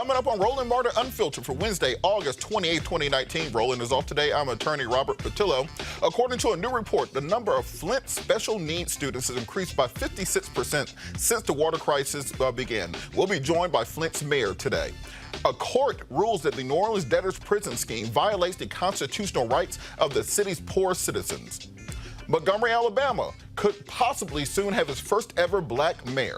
Coming up on Roland Martin Unfiltered for Wednesday, August 28, 2019. Roland is off today. I'm attorney Robert Patillo. According to a new report, the number of Flint special needs students has increased by 56% since the water crisis began. We'll be joined by Flint's mayor today. A court rules that the New Orleans debtors prison scheme violates the constitutional rights of the city's poor citizens. Montgomery, Alabama could possibly soon have its first ever black mayor.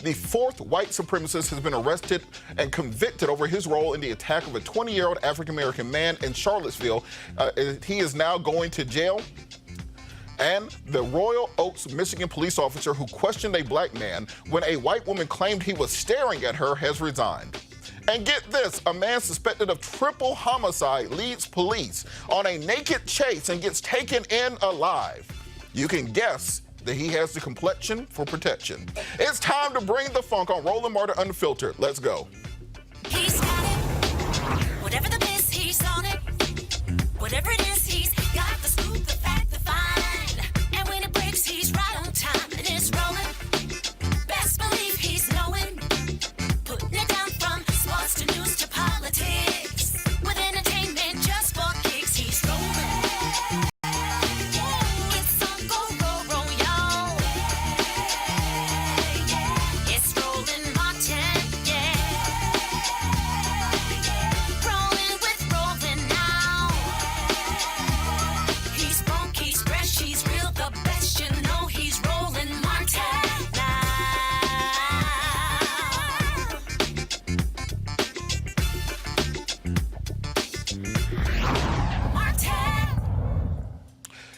The fourth white supremacist has been arrested and convicted over his role in the attack of a 20-year-old African-American man in Charlottesville. He is now going to jail. And the Royal Oaks, Michigan police officer who questioned a black man when a white woman claimed he was staring at her has resigned. And get this, a man suspected of triple homicide leads police on a naked chase and gets taken in alive. You can guess that he has the complexion for protection. It's time to bring the funk on Roland Martin Unfiltered. Let's go. He's got it. Whatever the miss, he's on it. Whatever it is, he's got the scoop, the fact, the find. And when it breaks, he's right on time. And it's rolling. Best believe he's knowing. Putting it down from sports to news to politics. With entertainment just for kicks, he's rolling.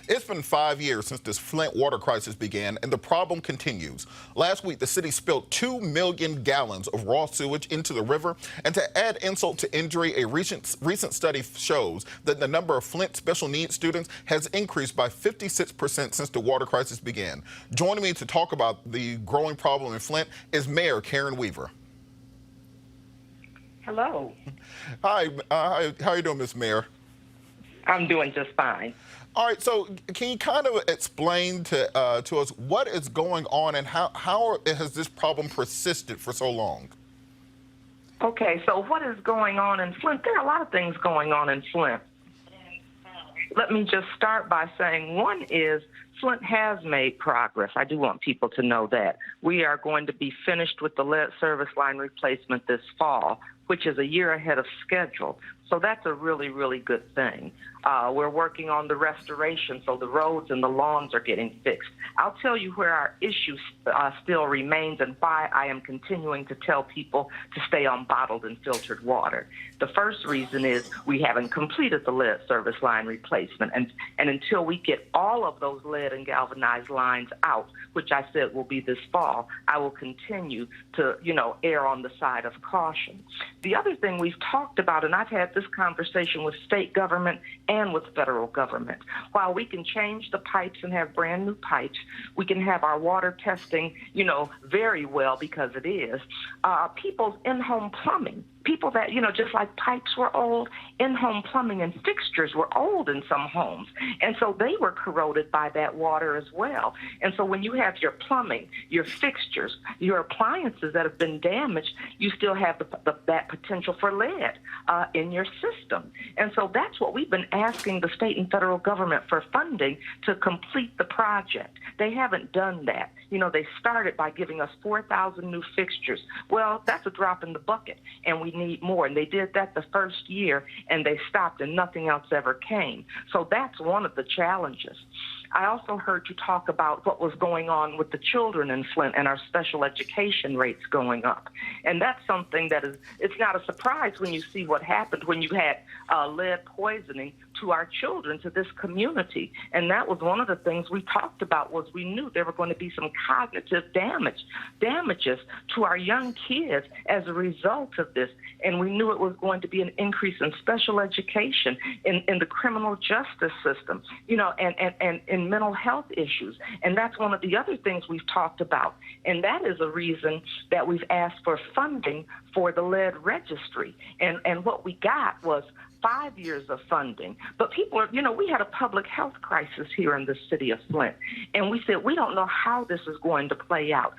It's been 5 years since this Flint water crisis began, and the problem continues. Last week, the city spilled 2 million gallons of raw sewage into the river, and to add insult to injury, a recent study shows that the number of Flint special needs students has increased by 56% since the water crisis began. Joining me to talk about the growing problem in Flint is Mayor Karen Weaver. Hello. Hi, how are you doing, Ms. Mayor? I'm doing just fine. All right, so can you kind of explain to us what is going on and how has this problem persisted for so long? Okay, so what is going on in Flint? There are a lot of things going on in Flint. Let me just start by saying one is Flint has made progress. I do want people to know that. We are going to be finished with the lead service line replacement this fall, which is a year ahead of schedule. So that's a really, really good thing. We're working on the restoration, so the roads and the lawns are getting fixed. I'll tell you where our issue still remains and why I am continuing to tell people to stay on bottled and filtered water. The first reason is we haven't completed the lead service line replacement, and until we get all of those lead and galvanized lines out, which I said will be this fall, I will continue to, err on the side of caution. The other thing we've talked about, and I've had this conversation with state government and with federal government. While we can change the pipes and have brand new pipes, we can have our water testing, very well because it is. People's in-home plumbing, people that, just like pipes were old, in-home plumbing and fixtures were old in some homes. And so they were corroded by that water as well. And so when you have your plumbing, your fixtures, your appliances that have been damaged, you still have that potential for lead in your system. And so that's what we've been asking the state and federal government for funding to complete the project. They haven't done that. They started by giving us 4,000 new fixtures. Well, that's a drop in the bucket, and we need more. And they did that the first year, and they stopped, and nothing else ever came. So that's one of the challenges. I also heard you talk about what was going on with the children in Flint and our special education rates going up. And that's something that it's not a surprise when you see what happened when you had lead poisoning to our children, to this community. And that was one of the things we talked about, was we knew there were going to be some cognitive damages to our young kids as a result of this. And we knew it was going to be an increase in special education, in the criminal justice system, and in mental health issues. And that's one of the other things we've talked about. And that is a reason that we've asked for funding for the lead registry. And what we got was 5 years of funding But people are, we had a public health crisis here in the city of Flint, and we said, we don't know how this is going to play out.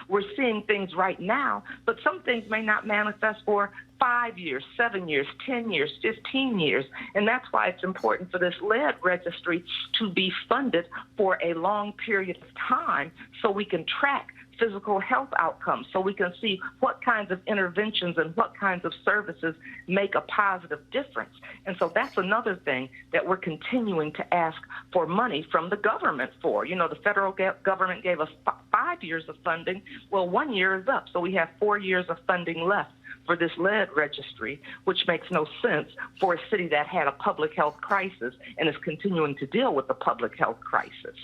We're seeing things right now, but some things may not manifest for 5 years, 7 years, 10 years, 15 years. And that's why it's important for this lead registry to be funded for a long period of time so we can track physical health outcomes, so we can see what kinds of interventions and what kinds of services make a positive difference. And so that's another thing that we're continuing to ask for money from the government for. The federal government gave us 5 years of funding. Well, 1 year is up, so we have 4 years of funding left for this lead registry, which makes no sense for a city that had a public health crisis and is continuing to deal with the public health crisis.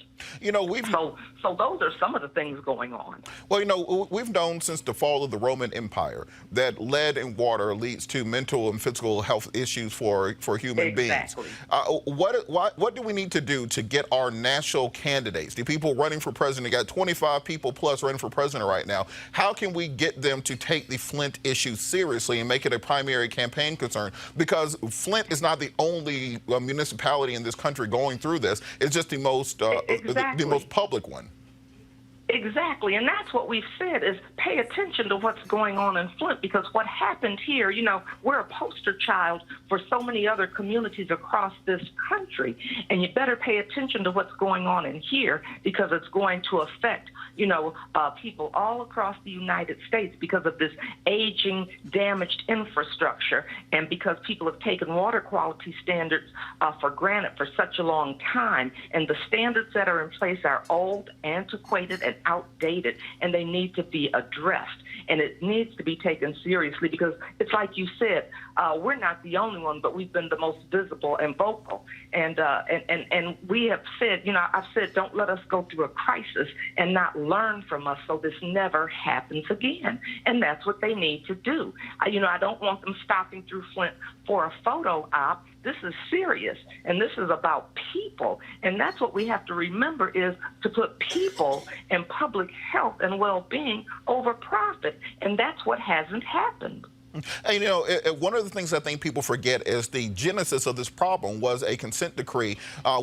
So those are some of the things going on. Well, we've known since the fall of the Roman Empire that lead in water leads to mental and physical health issues for human beings. What do we need to do to get our national candidates, the people running for president? You got 25 people plus running for president right now. How can we get them to take the Flint issue seriously and make it a primary campaign concern? Because Flint is not the only municipality in this country going through this. It's just the most the most public one. Exactly, and that's what we've said is pay attention to what's going on in Flint, because what happened here, we're a poster child for so many other communities across this country, and you better pay attention to what's going on in here, because it's going to affect, people all across the United States because of this aging, damaged infrastructure, and because people have taken water quality standards for granted for such a long time, and the standards that are in place are old, antiquated, and outdated, and they need to be addressed, and it needs to be taken seriously, because it's like you said, we're not the only one, but we've been the most visible and vocal, and we have said, I've said, don't let us go through a crisis and not learn from us so this never happens again, and that's what they need to do. I don't want them stopping through Flint for a photo op. This is serious, and this is about people, and that's what we have to remember, is to put people and public health and well-being over profit, and that's what hasn't happened. And, one of the things I think people forget is the genesis of this problem was a consent decree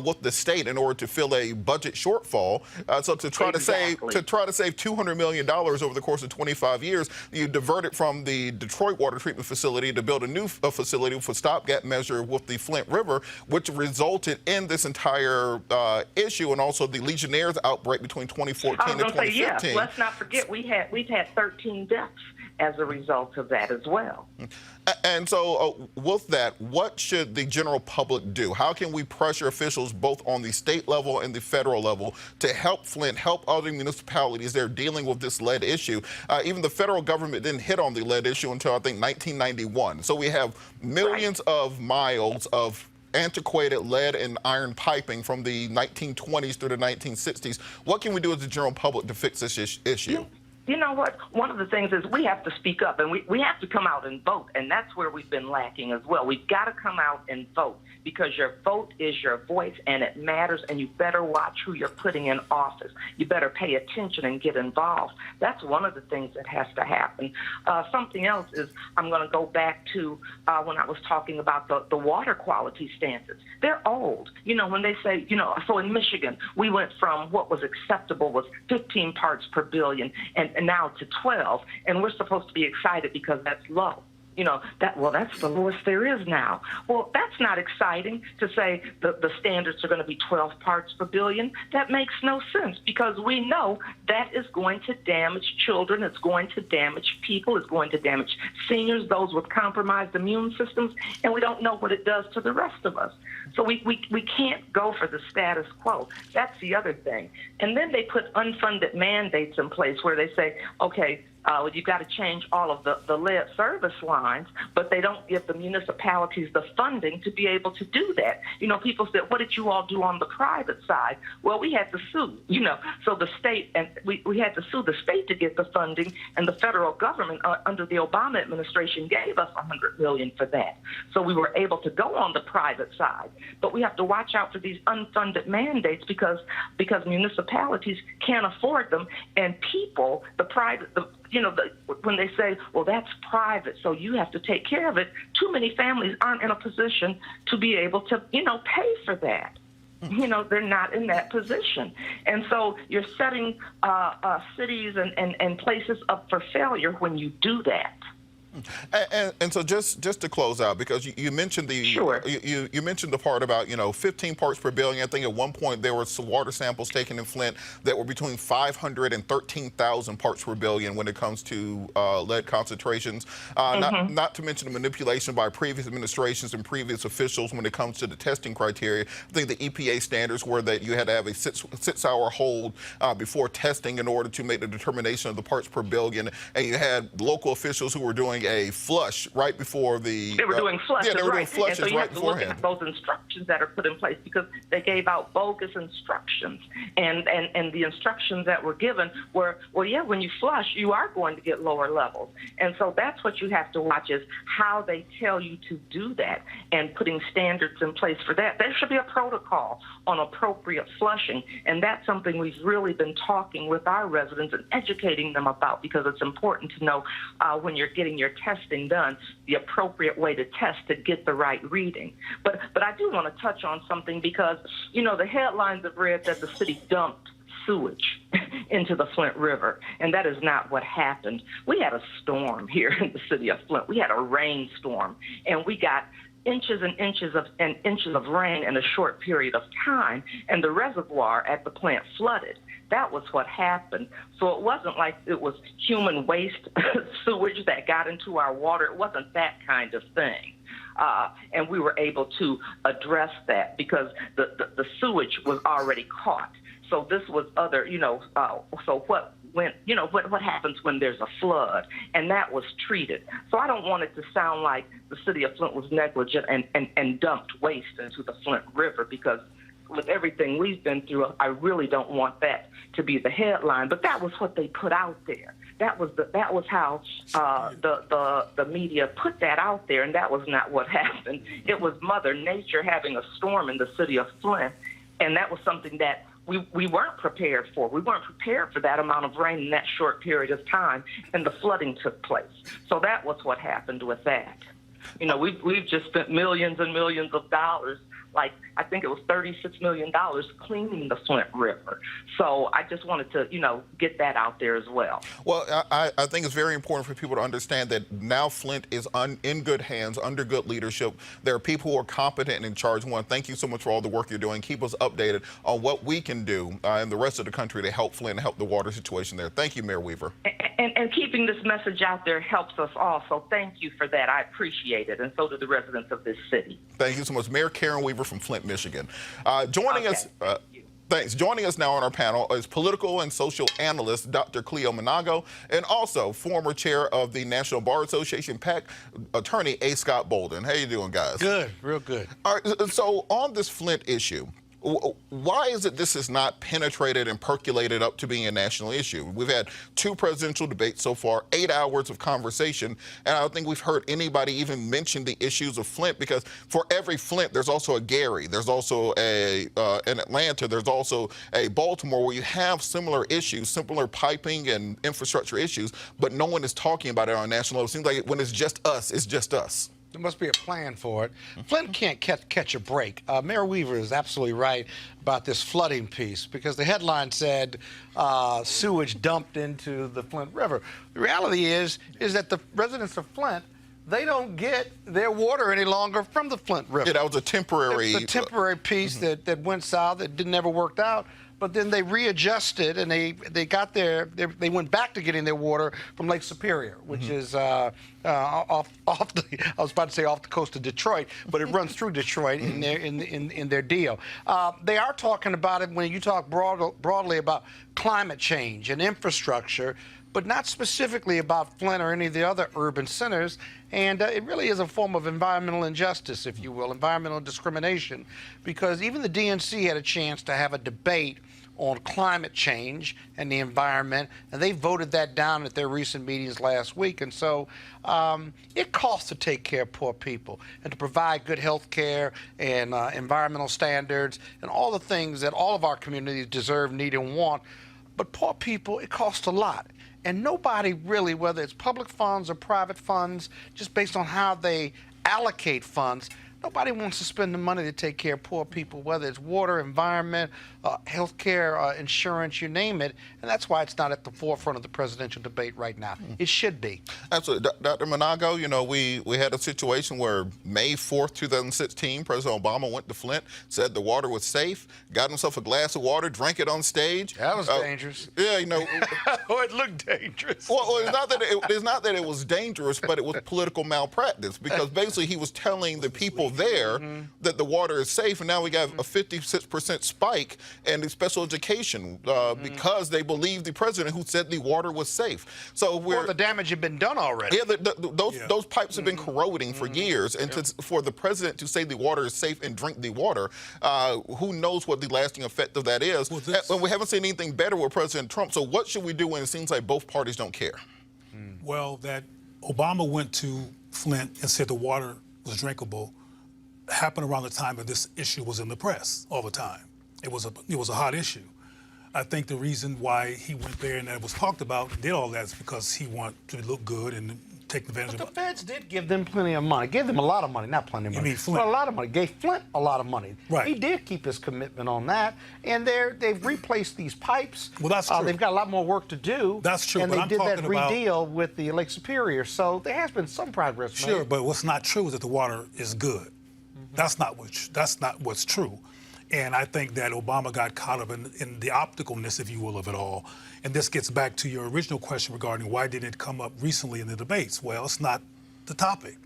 with the state in order to fill a budget shortfall. So to try to save $200 million over the course of 25 years, you diverted from the Detroit water treatment facility to build a new facility for stopgap measure with the Flint River, which resulted in this entire issue, and also the Legionnaires outbreak between 2014 and 2015. Let's not forget we've had 13 deaths as a result of that as well. And so with that, what should the general public do? How can we pressure officials both on the state level and the federal level to help Flint, help other municipalities that are dealing with this lead issue? Even the federal government didn't hit on the lead issue until, I think, 1991. So we have millions of miles of antiquated lead and iron piping from the 1920s through the 1960s. What can we do as the general public to fix this issue? You know what? One of the things is we have to speak up, and we have to come out and vote, and that's where we've been lacking as well. We've got to come out and vote, because your vote is your voice, and it matters, and you better watch who you're putting in office. You better pay attention and get involved. That's one of the things that has to happen. Something else is, I'm going to go back to when I was talking about the water quality standards. They're old. When they say, so in Michigan, we went from what was acceptable was 15 parts per billion, and now to 12, and we're supposed to be excited because that's low. That's the lowest there is now. Well, that's not exciting to say the standards are going to be 12 parts per billion. That makes no sense, because we know that is going to damage children. It's going to damage people. It's going to damage seniors, those with compromised immune systems, and we don't know what it does to the rest of us. So we can't go for the status quo. That's the other thing. And then they put unfunded mandates in place where they say, okay, you've got to change all of the lead service lines, but they don't give the municipalities the funding to be able to do that. People said, what did you all do on the private side? Well, we had to sue, so the state, and we had to sue the state to get the funding, and the federal government under the Obama administration gave us $100 million for that. So we were able to go on the private side, but we have to watch out for these unfunded mandates because municipalities can't afford them, and people, when they say, well, that's private, so you have to take care of it, too many families aren't in a position to be able to, pay for that. They're not in that position. And so you're setting cities and places up for failure when you do that. And so just to close out, because you mentioned the Sure. you mentioned the part about 15 parts per billion. I think at one point there were some water samples taken in Flint that were between 500 and 13,000 parts per billion when it comes to lead concentrations. Not to mention the manipulation by previous administrations and previous officials when it comes to the testing criteria. I think the EPA standards were that you had to have a six-hour hold before testing in order to make the determination of the parts per billion, and you had local officials who were doing a flush right before the... They were doing flushes, yeah, they were doing right. flushes and so you right have to look beforehand. at those instructions that are put in place because they gave out bogus instructions. And the instructions that were given were, well, yeah, when you flush, you are going to get lower levels. And so that's what you have to watch is how they tell you to do that and putting standards in place for that. There should be a protocol on appropriate flushing. And that's something we've really been talking with our residents and educating them about because it's important to know when you're getting your testing done, the appropriate way to test to get the right reading. But I do want to touch on something because, the headlines have read that the city dumped sewage into the Flint River, and that is not what happened. We had a storm here in the city of Flint. We had a rainstorm, and we got inches and inches of rain in a short period of time, and the reservoir at the plant flooded. That was what happened. So it wasn't like it was human waste sewage that got into our water. It wasn't that kind of thing. And we were able to address that because the sewage was already caught. So this was other, so what happens when there's a flood? And that was treated. So I don't want it to sound like the city of Flint was negligent and dumped waste into the Flint River because with everything we've been through, I really don't want that to be the headline. But that was what they put out there. That was how the media put that out there, and that was not what happened. It was Mother Nature having a storm in the city of Flint, and that was something that we weren't prepared for. We weren't prepared for that amount of rain in that short period of time, and the flooding took place. So that was what happened with that. We've just spent millions and millions of dollars. Like, I think it was $36 million cleaning the Flint River. So I just wanted to, get that out there as well. Well, I think it's very important for people to understand that now Flint is in good hands, under good leadership. There are people who are competent and in charge. I want to thank you so much for all the work you're doing. Keep us updated on what we can do in the rest of the country to help Flint and help the water situation there. Thank you, Mayor Weaver. And keeping this message out there helps us all. So thank you for that. I appreciate it. And so do the residents of this city. Thank you so much. Mayor Karen Weaver from Flint, Michigan. Joining us. Thanks. Joining us now on our panel is political and social analyst Dr. Cleo Monago and also former chair of the National Bar Association, PAC, attorney A. Scott Bolden. How you doing, guys? Good, real good. All right, so on this Flint issue, why is it this has not penetrated and percolated up to being a national issue? We've had 2 presidential debates so far, 8 hours of conversation, and I don't think we've heard anybody even mention the issues of Flint because for every Flint, there's also a Gary, there's also an Atlanta, there's also a Baltimore where you have similar issues, similar piping and infrastructure issues, but no one is talking about it on a national level. It seems like when it's just us, it's just us. There must be a plan for it. Flint can't catch a break. Mayor Weaver is absolutely right about this flooding piece because the headline said sewage dumped into the Flint River. The reality is that the residents of Flint, they don't get their water any longer from the Flint River. Yeah, that was a temporary... It's a temporary piece that went south, that never worked out. But then they readjusted and they they went back to getting their water from Lake Superior, which is off the, I was about to say off the coast of Detroit, but it runs through Detroit in their deal. They are talking about it when you talk broadly about climate change and infrastructure, but not specifically about Flint or any of the other urban centers. And it really is a form of environmental injustice, if you will, environmental discrimination, because even the DNC had a chance to have a debate on climate change and the environment, and they voted that down at their recent meetings last week. And so it costs to take care of poor people and to provide good health care and environmental standards and all the things that all of our communities deserve, need, and want. But poor people, it costs a lot. And nobody really, whether it's public funds or private funds, just based on how they allocate funds, nobody wants to spend the money to take care of poor people, whether it's water, environment, health care, insurance, you name it. And that's why it's not at the forefront of the presidential debate right now. It should be. Absolutely. Dr. Monago, you know, we had a situation where May 4th, 2016, President Obama went to Flint, said the water was safe, got himself a glass of water, drank it on stage. That was dangerous. Yeah, you know. Oh, it looked dangerous. Well, it's not that it was dangerous, but it was political malpractice, because basically he was telling the people there that the water is safe, and now we got a 56% spike in the special education because they believed the president who said the water was safe. So well, the damage had been done already. Yeah, those pipes have been corroding for years, and for the president to say the water is safe and drink the water, who knows what the lasting effect of that is? Well, we haven't seen anything better with President Trump. So what should we do when it seems like both parties don't care? Well, that Obama went to Flint and said the water was drinkable happened around the time that this issue was in the press all the time. It was a hot issue. I think the reason why he went there and that it was talked about, did all that, is because he wanted to look good and take advantage But of the feds did give them plenty of money. Gave them a lot of money, not plenty of money. You mean Flint? But a lot of money. Gave Flint a lot of money. Right. He did keep his commitment on that, and they've replaced these pipes. Well, that's true. They've got a lot more work to do. That's true, And but they I'm did that talking about- redeal with the Lake Superior, so there has been some progress made. Sure, but what's not true is that the water is good. That's not what's true. And I think that Obama got caught up in the opticalness, if you will, of it all. And this gets back to your original question regarding why didn't it come up recently in the debates. Well, it's not the topic.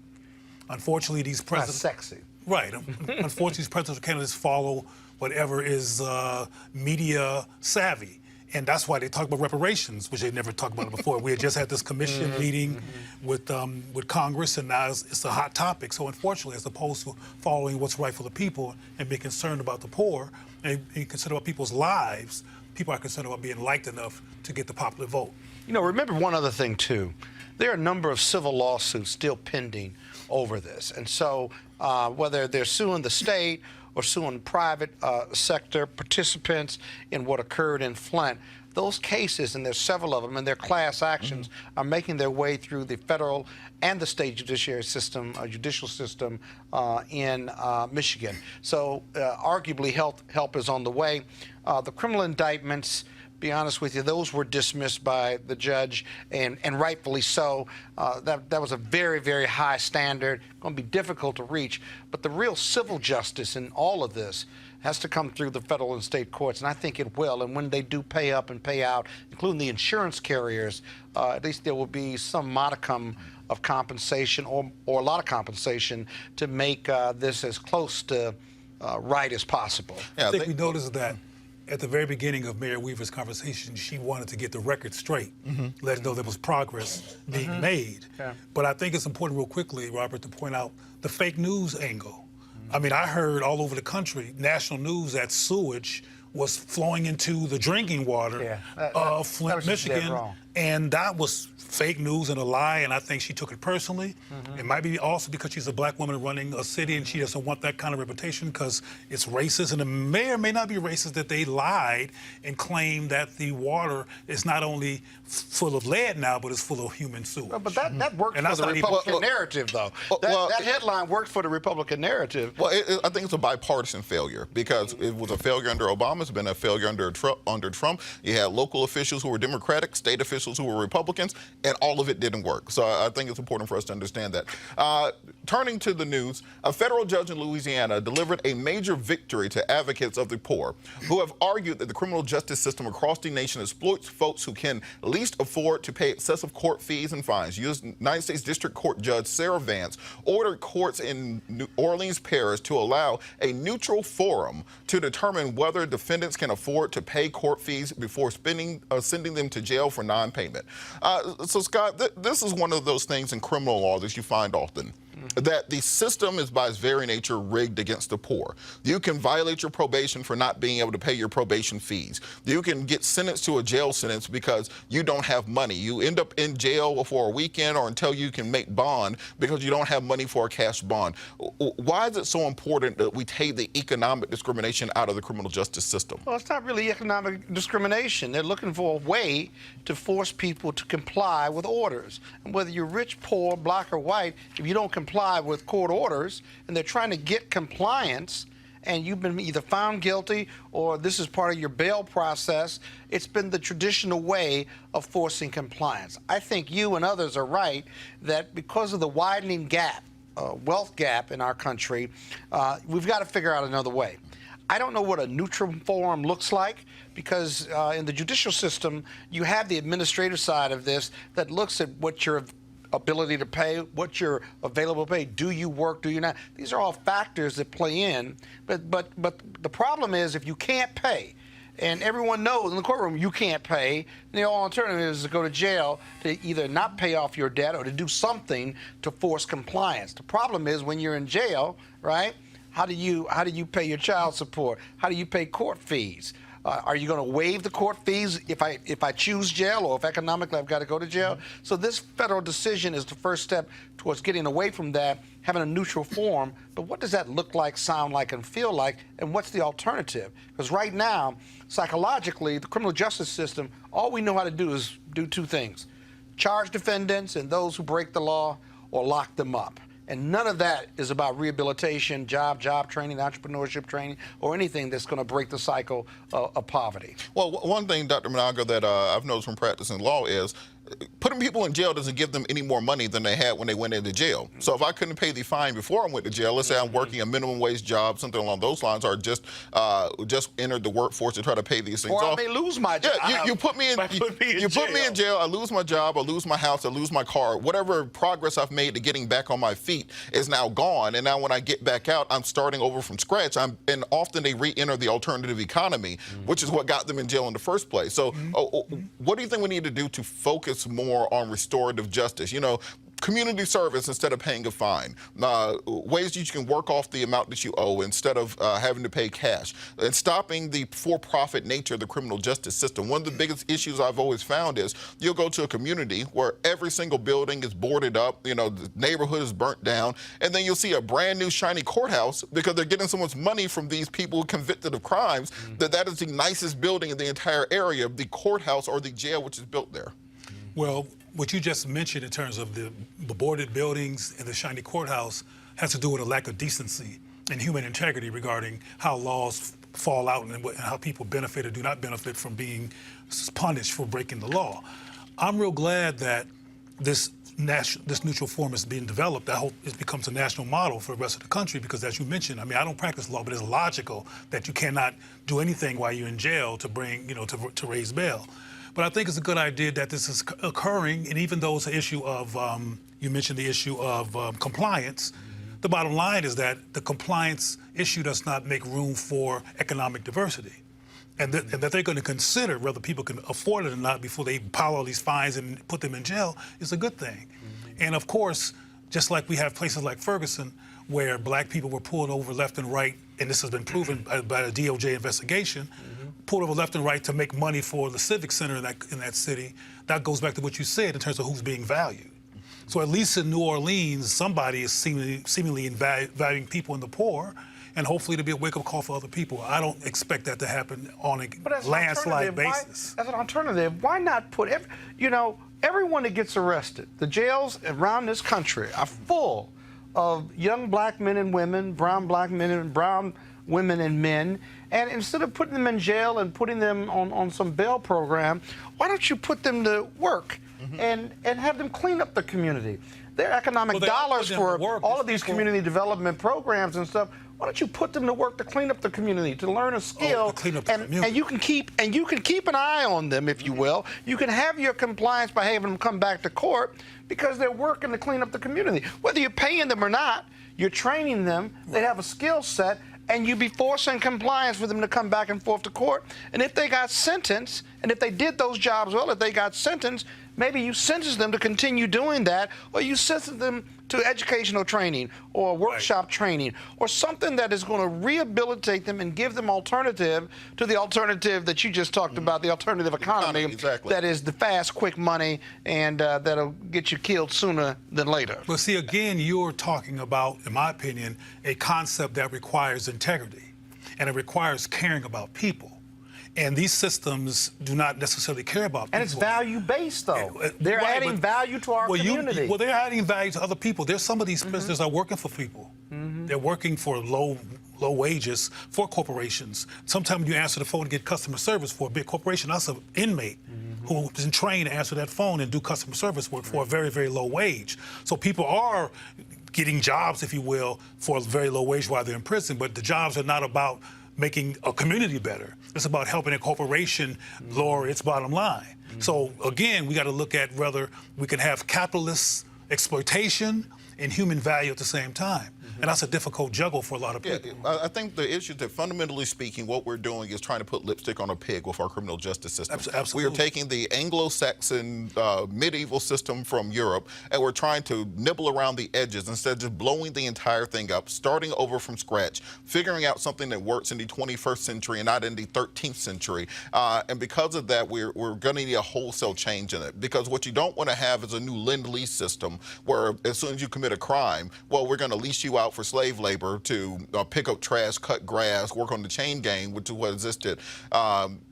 Unfortunately, these Not presidents... sexy. Right. Unfortunately, these presidential candidates follow whatever is media savvy. And that's why they talk about reparations, which they never talked about before. We had just had this commission meeting with Congress, and now it's a hot topic. So unfortunately, as opposed to following what's right for the people and being concerned about the poor and being concerned about people's lives, people are concerned about being liked enough to get the popular vote. You know, remember one other thing, too. There are a number of civil lawsuits still pending over this. And so whether they're suing the state or suing private sector participants in what occurred in Flint, those cases, and there's several of them, and their class actions are making their way through the federal and the state judicial system in Michigan. So arguably help is on the way. The criminal indictments, be honest with you, those were dismissed by the judge, and rightfully so. That was a very, very high standard, going to be difficult to reach. But the real civil justice in all of this has to come through the federal and state courts, and I think it will. And when they do pay up and pay out, including the insurance carriers, at least there will be some modicum of compensation or a lot of compensation to make this as close to right as possible. Yeah, I think we noticed that at the very beginning of Mayor Weaver's conversation, she wanted to get the record straight, let us know there was progress being made. Yeah. But I think it's important real quickly, Robert, to point out the fake news angle. I mean, I heard all over the country, national news, that sewage was flowing into the drinking water of Flint, Michigan. And that was fake news and a lie, and I think she took it personally. It might be also because she's a black woman running a city and she doesn't want that kind of reputation because it's racist, and it may or may not be racist that they lied and claimed that the water is not only full of lead now, but it's full of human sewage. Well, but that worked for the Republican narrative, though. That headline worked for the Republican narrative. Well, I think it's a bipartisan failure because it was a failure under Obama. It's been a failure under Trump. You had local officials who were Democratic, state officials who were Republicans, and all of it didn't work. So I think it's important for us to understand that. Turning to the news, a federal judge in Louisiana delivered a major victory to advocates of the poor who have argued that the criminal justice system across the nation exploits folks who can least afford to pay excessive court fees and fines. United States District Court Judge Sarah Vance ordered courts in New Orleans Parish to allow a neutral forum to determine whether defendants can afford to pay court fees before sending them to jail for non-payment. So, Scott, this is one of those things in criminal law that you find often. that the system is by its very nature rigged against the poor. You can violate your probation for not being able to pay your probation fees. You can get sentenced to a jail sentence because you don't have money. You end up in jail for a weekend or until you can make bond because you don't have money for a cash bond. Why is it so important that we take the economic discrimination out of the criminal justice system? Well, it's not really economic discrimination. They're looking for a way to force people to comply with orders. And whether you're rich, poor, black, or white, if you don't comply with court orders, and they're trying to get compliance, and you've been either found guilty or this is part of your bail process, it's been the traditional way of forcing compliance. I think you and others are right that because of the widening gap, wealth gap in our country, we've got to figure out another way. I don't know what a neutral forum looks like because in the judicial system, you have the administrative side of this that looks at what your ability to pay, what you're available to pay, do you work, do you not? These are all factors that play in, but the problem is if you can't pay, and everyone knows in the courtroom you can't pay, the only alternative is to go to jail to either not pay off your debt or to do something to force compliance. The problem is when you're in jail, right? How do you pay your child support? How do you pay court fees? Are you going to waive the court fees if I choose jail or if economically I've got to go to jail? So this federal decision is the first step towards getting away from that, having a neutral form. But what does that look like, sound like, and feel like? And what's the alternative? Because right now, psychologically, the criminal justice system, all we know how to do is do two things: charge defendants and those who break the law or lock them up. And none of that is about rehabilitation, job training, entrepreneurship training, or anything that's going to break the cycle of poverty. Well, one thing, Dr. Monaga, that I've noticed from practicing law is putting people in jail doesn't give them any more money than they had when they went into jail. So if I couldn't pay the fine before I went to jail, let's say I'm working a minimum wage job, something along those lines, or just entered the workforce to try to pay these things off. Or I may lose my job. Yeah, you put me in jail, I lose my job, I lose my house, I lose my car. Whatever progress I've made to getting back on my feet is now gone. And now when I get back out, I'm starting over from scratch. And often they re-enter the alternative economy, which is what got them in jail in the first place. So what do you think we need to do to focus more on restorative justice? You know, community service instead of paying a fine, ways that you can work off the amount that you owe instead of having to pay cash, and stopping the for-profit nature of the criminal justice system. One of the biggest issues I've always found is you'll go to a community where every single building is boarded up, you know, the neighborhood is burnt down, and then you'll see a brand new shiny courthouse because they're getting so much money from these people convicted of crimes that is the nicest building in the entire area, the courthouse or the jail which is built there. Well, what you just mentioned in terms of the boarded buildings and the shiny courthouse has to do with a lack of decency and human integrity regarding how laws fall out and how people benefit or do not benefit from being punished for breaking the law. I'm real glad that this neutral form is being developed. I hope it becomes a national model for the rest of the country because, as you mentioned, I mean, I don't practice law, but it's logical that you cannot do anything while you're in jail to bring, you know, to raise bail. But I think it's a good idea that this is occurring, and even though it's an issue of, you mentioned the issue of compliance, the bottom line is that the compliance issue does not make room for economic diversity. And that they're going to consider whether people can afford it or not before they pile all these fines and put them in jail is a good thing. And of course, just like we have places like Ferguson, where black people were pulled over left and right, and this has been proven by the DOJ investigation, pulled over left and right to make money for the civic center in that city. That goes back to what you said in terms of who's being valued. So at least in New Orleans, somebody is seemingly valuing people in the poor, and hopefully it'll be a wake-up call for other people. I don't expect that to happen on a landslide basis. As an alternative, why not put everyone that gets arrested? The jails around this country are full of young black men and women, brown black men and brown women and men, and instead of putting them in jail and putting them on some bail program, why don't you put them to work and have them clean up the community? Their economic dollars for all of these community development programs and stuff. Why don't you put them to work to clean up the community, to learn a skill, and you can keep an eye on them, if you will. You can have your compliance by having them come back to court because they're working to clean up the community. Whether you're paying them or not, you're training them. They have a skill set, and you be forcing compliance for them to come back and forth to court. And if they got sentenced, and if they did those jobs well, if they got sentenced, maybe you sentence them to continue doing that, or you sentence them to educational training or workshop training or something that is going to rehabilitate them and give them alternative to the alternative that you just talked about, the alternative economy exactly. that is the fast, quick money and that'll get you killed sooner than later. But see, again, you're talking about, in my opinion, a concept that requires integrity, and it requires caring about people. And these systems do not necessarily care about people. And it's value-based, though. They're Right, adding but- value to our community. Well, they're adding value to other people. There's some of these prisoners are working for people. They're working for low wages for corporations. Sometimes you answer the phone to get customer service for a big corporation. That's an inmate who's been trained to answer that phone and do customer service work for a very, very low wage. So people are getting jobs, if you will, for a very low wage while they're in prison, but the jobs are not about making a community better. It's about helping a corporation lower its bottom line. So again, we got to look at whether we can have capitalist exploitation and human value at the same time. And that's a difficult juggle for a lot of people. Yeah, I think the issue that fundamentally speaking, what we're doing is trying to put lipstick on a pig with our criminal justice system. Absolutely. We are taking the Anglo-Saxon medieval system from Europe, and we're trying to nibble around the edges instead of just blowing the entire thing up, starting over from scratch, figuring out something that works in the 21st century and not in the 13th century. And because of that, we're going to need a wholesale change in it. Because what you don't want to have is a new lend-lease system where as soon as you commit a crime, well, we're going to lease you out for slave labor to pick up trash, cut grass, work on the chain gang, which is what existed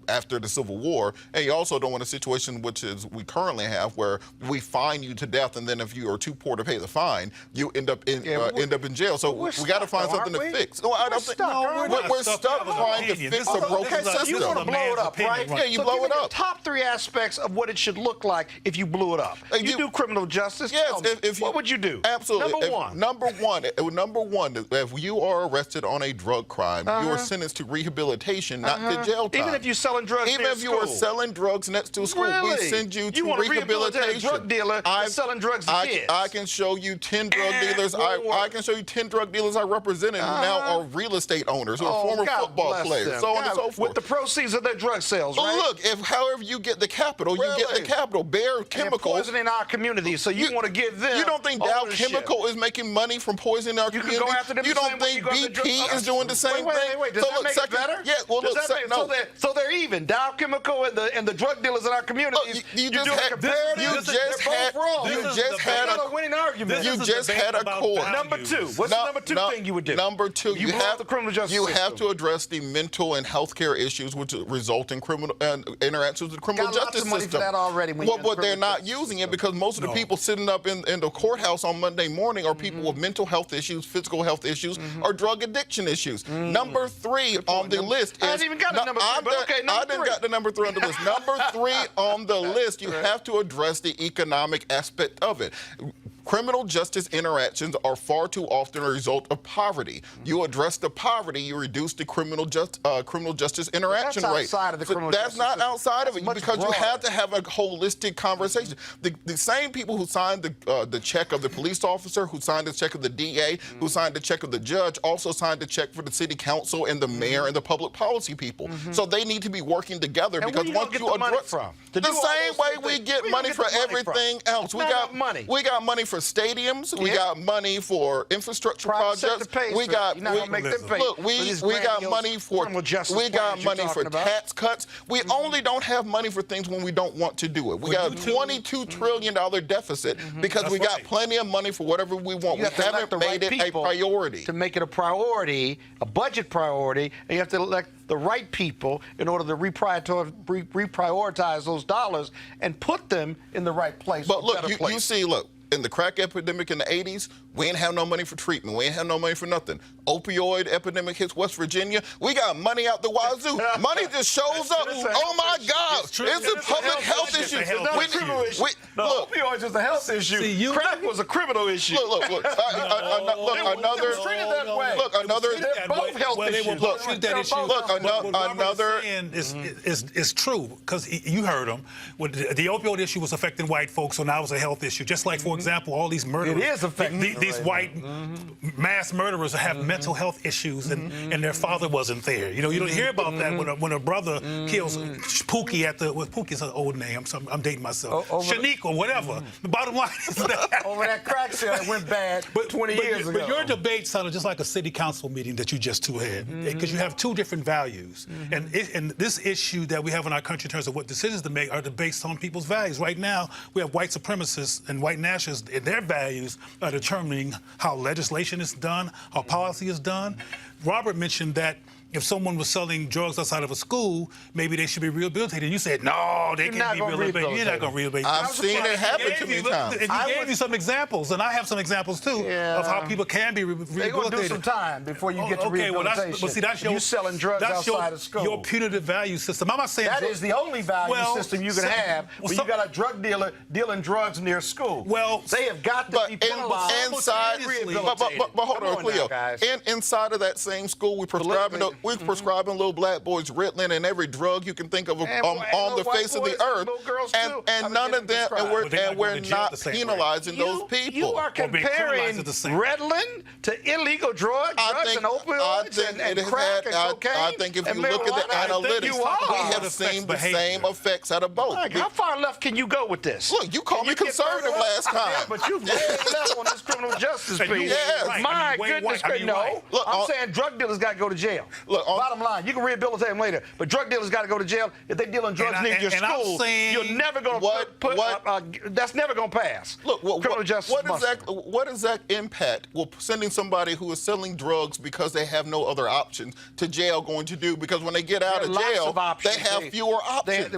after the Civil War. And you also don't want a situation which is we currently have where we fine you to death, and then if you are too poor to pay the fine, you end up in jail. So we got to find something to fix. No, I don't think we're stuck trying to fix a broken system. You want to blow it up, right? Yeah, you so blow give it me up. the top 3 aspects of what it should look like if you blew it up. You do criminal justice. Yes. Tell me, what would you do? Absolutely. Number one, if you are arrested on a drug crime, you are sentenced to rehabilitation, not to jail time. Even if you're selling drugs Even near if you are selling drugs next to school, Really? we send you to want to rehabilitate rehabilitation. a drug dealer that's selling drugs to kids. I can show you 10 drug dealers. I can show you 10 drug dealers I represented who now are real estate owners who are former God football bless players, them. so on and so forth. With the proceeds of their drug sales, right? Look, if however you get the capital, you get the capital. Bayer And Chemicals. poisoning our community, so you want to give them. You don't think Dow ownership. Chemical is making money from poisoning our community? Can go after them You the don't same way think you go after drug- BP is doing the same wait, thing? Wait, does that make it better? Yeah, well, Does look, that make- no. so they're even. Dow Chemical and the drug dealers in our community. Look, you just do a had- comparative. you just had- you just had a winning argument. You just had a court. Number 2. What's the number 2 thing you would do? Number 2, you have the criminal justice You system. have to address the mental and healthcare issues which result in criminal interactions with the criminal Got lots justice of money system. for that already when Well, you're in the but they're criminal not justice using it because most of the people sitting up in the courthouse on Monday morning are people with mental health issues, physical health issues, or drug addiction issues. Number 3 on the list is... I haven't even got the number 3, but okay, number I didn't 3. got the number 3 on the list. Number 3 on the list, you have to address the economic aspect of it. Criminal justice interactions are far too often a result of poverty. You address the poverty, you reduce the criminal justice interaction rate. That's outside of the criminal That's justice not system. outside of it That's because much you broader. have to have a holistic conversation. The same people who signed the check of the police officer, who signed the check of the DA, who signed the check of the judge, also signed the check for the city council and the mayor and the public policy people. So they need to be working together And because where you once gonna you get the money address from? To the do all same those way things? we get Where you money gonna for get the money from? everything else. Not enough money. We got money for stadiums. We Yeah. got money for infrastructure Private sector projects. pays We for it. got You're not gonna make them pay look. for We these got grandiose money for criminal justice we got plans you're money for talking about. tax cuts. We only don't have money for things when we don't want to do it. We got a $22 trillion deficit because we got plenty of money for whatever we want. You We have to elect haven't the made right it a people priority. to make it a priority, a budget priority, and you have to elect the right people in order to reprioritize those dollars and put them in the right place. But or look, better you place. see, in the crack epidemic in the 80s, we ain't have no money for treatment. We ain't have no money for nothing. Opioid epidemic hits West Virginia. We got money out the wazoo. Money just shows up. Oh, my God. It's a public health issue. Look, opioids is a health issue. See, Crack was a criminal issue. Look. Another. Look, another. They're both health issues. Look, that issue. look, another. Is true because you heard him. The opioid issue was affecting white folks, so now it's a health issue. Just like, for example, all these murderers. It is affecting These these white mass murderers have mental health issues, and their father wasn't there. You don't hear about that when a brother kills Pookie at the Pookie's an old name. I'm dating myself. Shanique or whatever. The bottom line is that over that crack sale that went bad 20 years ago. But your debate sounded just like a city council meeting that you just had, because you have two different values, and this issue that we have in our country in terms of what decisions to make are based on people's values. Right now, we have white supremacists and white nationalists, and their values are determining how legislation is done, how policy is done. Robert mentioned that if someone was selling drugs outside of a school, maybe they should be rehabilitated. You said, no, they can't be rehabilitated. You're not going to rehabilitate. I've seen it happen too many times. And you gave me some examples, and I have some examples, too, of how people can be rehabilitated. They're going to do some time before you get to rehabilitation. Well, that's your, you selling drugs outside of school. Your punitive value system. I'm not saying that is the only value system you can have when you got a drug dealer dealing drugs near school. Well, they have got to be penalized. But hold on, Cleo. Inside of that same school, we prescribing little black boys Ritalin and every drug you can think of on the face of the earth, and none of them, and we're not penalizing those people. You are comparing Ritalin to illegal drugs and opioids and crack and cocaine. I think if you look at the analytics, we have seen the same effects out of both. How far left can you go with this? Look, you called me conservative last time. Yeah, but you've way left on this criminal justice piece. Yes. My goodness, no. Look, I'm saying drug dealers got to go to jail. Look, bottom line, you can rehabilitate them later, but drug dealers got to go to jail. If they dealing drugs near your school, you're never going to that's never going to pass. Look, criminal justice. What is that impact? Well, sending somebody who is selling drugs because they have no other options to jail going to do? Because when they get out of jail, they have fewer options.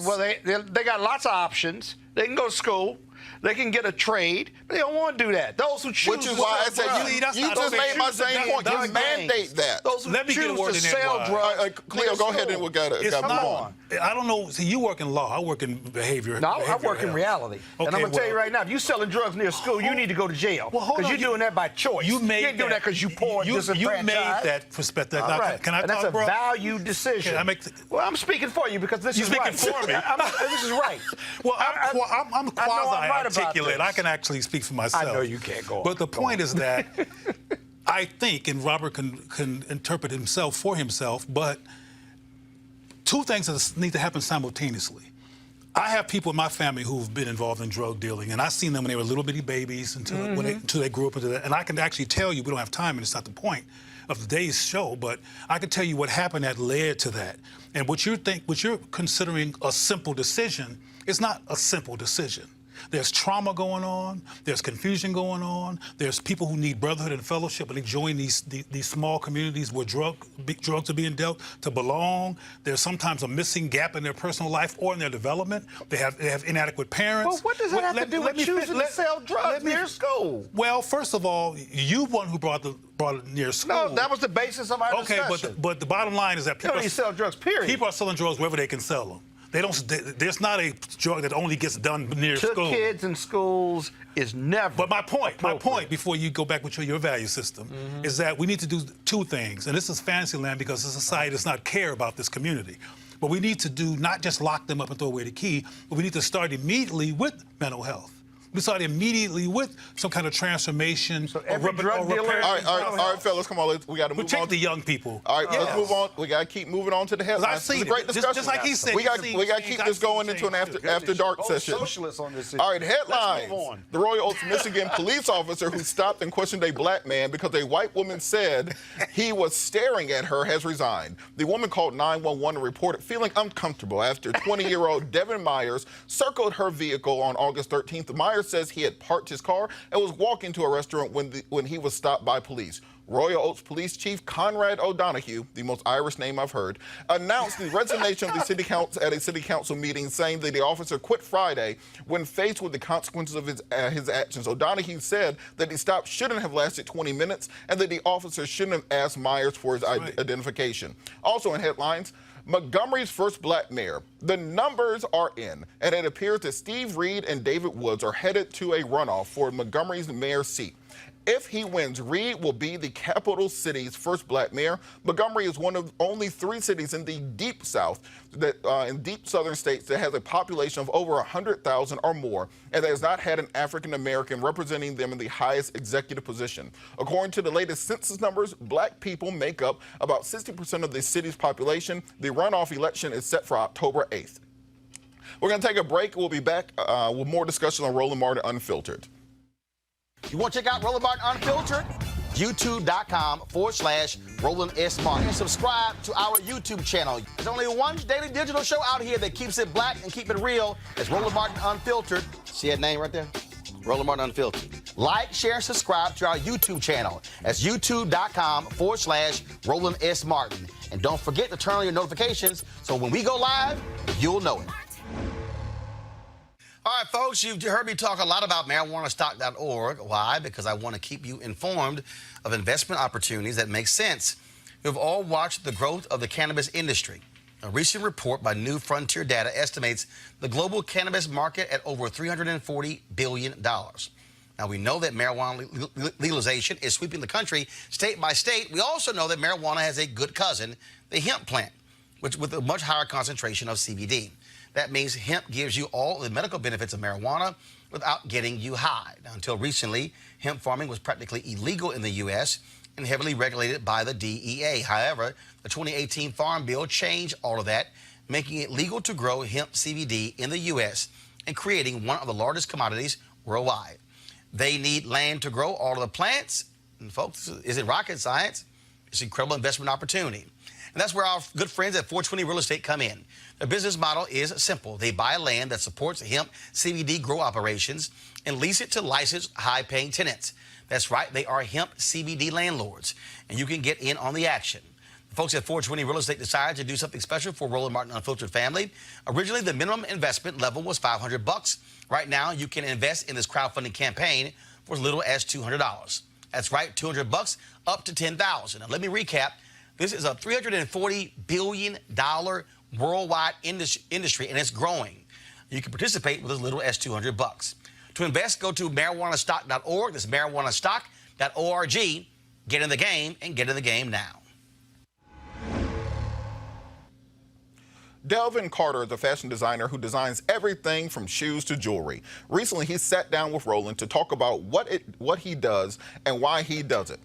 They got lots of options. They can go to school. They can get a trade, but they don't want to do that. Those who choose Which is why I said you just made my same point. You mandate that. Those who choose to sell drugs. Cleo, go ahead and we got to move on. I don't know. See, you work in law. I work in behavior. No, I work in reality. And I'm going to tell you right now, if you're selling drugs near school, you need to go to jail. Because you're doing that by choice. You ain't doing that because you poor, disenfranchised. You made that perspective. All right. Can I talk, that's a bro? value decision. Well, I'm speaking for you because this is right. You're speaking for me. This is right. Well, I'm quasi-articulate. I can actually speak for myself. I know you can't go on. But the point is that I think, and Robert can interpret himself for himself, but two things need to happen simultaneously. I have people in my family who've been involved in drug dealing, and I've seen them when they were little bitty babies until they grew up into that. And I can actually tell you, we don't have time, and it's not the point of today's show, but I can tell you what happened that led to that. And what you're considering a simple decision is not a simple decision. There's trauma going on. There's confusion going on. There's people who need brotherhood and fellowship, and they join these small communities where drugs are being dealt to belong. There's sometimes a missing gap in their personal life or in their development. They have inadequate parents. Well, what does that have to do with choosing to sell drugs near school? Well, first of all, you one who brought it near school. No, that was the basis of our discussion. Okay, but the bottom line is that people sell drugs. Period. People are selling drugs wherever they can sell them. There's not a drug that only gets done near school. Kids in schools is never. But my point, before you go back with your value system, is that we need to do two things. And this is fantasy land because the society does not care about this community. But we need to do not just lock them up and throw away the key, but we need to start immediately with mental health. We start immediately with some kind of transformation. So every drug dealer. All right, fellas, come on. We got to move on. Protect the young people. All right, let's move on. We got to keep moving on to the headlines. I've seen it's a great discussion. Just like he said. We got to keep this going into an after dark session. Socialists on this issue. All right, headlines. The Royal Oaks, Michigan police officer who stopped and questioned a black man because a white woman said he was staring at her has resigned. The woman called 911 and reported feeling uncomfortable after 20-year-old Devin Myers circled her vehicle on August 13th. Myers says he had parked his car and was walking to a restaurant when he was stopped by police. Royal Oaks Police Chief Conrad O'Donoghue, the most Irish name I've heard, announced the resignation of the city council at a city council meeting, saying that the officer quit Friday when faced with the consequences of his actions. O'Donoghue said that the stop shouldn't have lasted 20 minutes and that the officer shouldn't have asked Myers for his identification. Also in headlines, Montgomery's first black mayor. The numbers are in, and it appears that Steve Reed and David Woods are headed to a runoff for Montgomery's mayor's seat. If he wins, Reed will be the capital city's first black mayor. Montgomery is one of only 3 cities in the deep South, in deep southern states, that has a population of over 100,000 or more, and that has not had an African American representing them in the highest executive position. According to the latest census numbers, black people make up about 60% of the city's population. The runoff election is set for October 8th. We're going to take a break. We'll be back with more discussion on Roland Martin Unfiltered. You want to check out Roland Martin Unfiltered? YouTube.com/Roland S. Martin. And subscribe to our YouTube channel. There's only one daily digital show out here that keeps it black and keep it real. It's Roland Martin Unfiltered. See that name right there? Roland Martin Unfiltered. Like, share, and subscribe to our YouTube channel. That's YouTube.com/Roland S. Martin. And don't forget to turn on your notifications so when we go live, you'll know it. All right, folks, you've heard me talk a lot about marijuanastock.org. Why? Because I want to keep you informed of investment opportunities that make sense. You've all watched the growth of the cannabis industry. A recent report by New Frontier Data estimates the global cannabis market at over $340 billion. Now, we know that marijuana legalization is sweeping the country state by state. We also know that marijuana has a good cousin, the hemp plant, which with a much higher concentration of CBD. That means hemp gives you all the medical benefits of marijuana without getting you high. Now, until recently, hemp farming was practically illegal in the U.S. and heavily regulated by the DEA. However, the 2018 Farm Bill changed all of that, making it legal to grow hemp CBD in the U.S. and creating one of the largest commodities worldwide. They need land to grow all of the plants. And folks, is it rocket science? It's an incredible investment opportunity. And that's where our good friends at 420 Real Estate come in. Their business model is simple. They buy land that supports hemp CBD grow operations and lease it to licensed high-paying tenants. That's right, they are hemp CBD landlords, and you can get in on the action. The folks at 420 Real Estate decided to do something special for Roland Martin Unfiltered family. Originally, the minimum investment level was $500. Right now, you can invest in this crowdfunding campaign for as little as $200. That's right, $200 up to $10,000. Now, let me recap. This is a $340 billion worldwide industry, and it's growing. You can participate with as little as $200. To invest, go to marijuanastock.org. That's marijuanastock.org. Get in the game and get in the game now. Delvin Carter is a fashion designer who designs everything from shoes to jewelry. Recently, he sat down with Roland to talk about what he does and why he does it.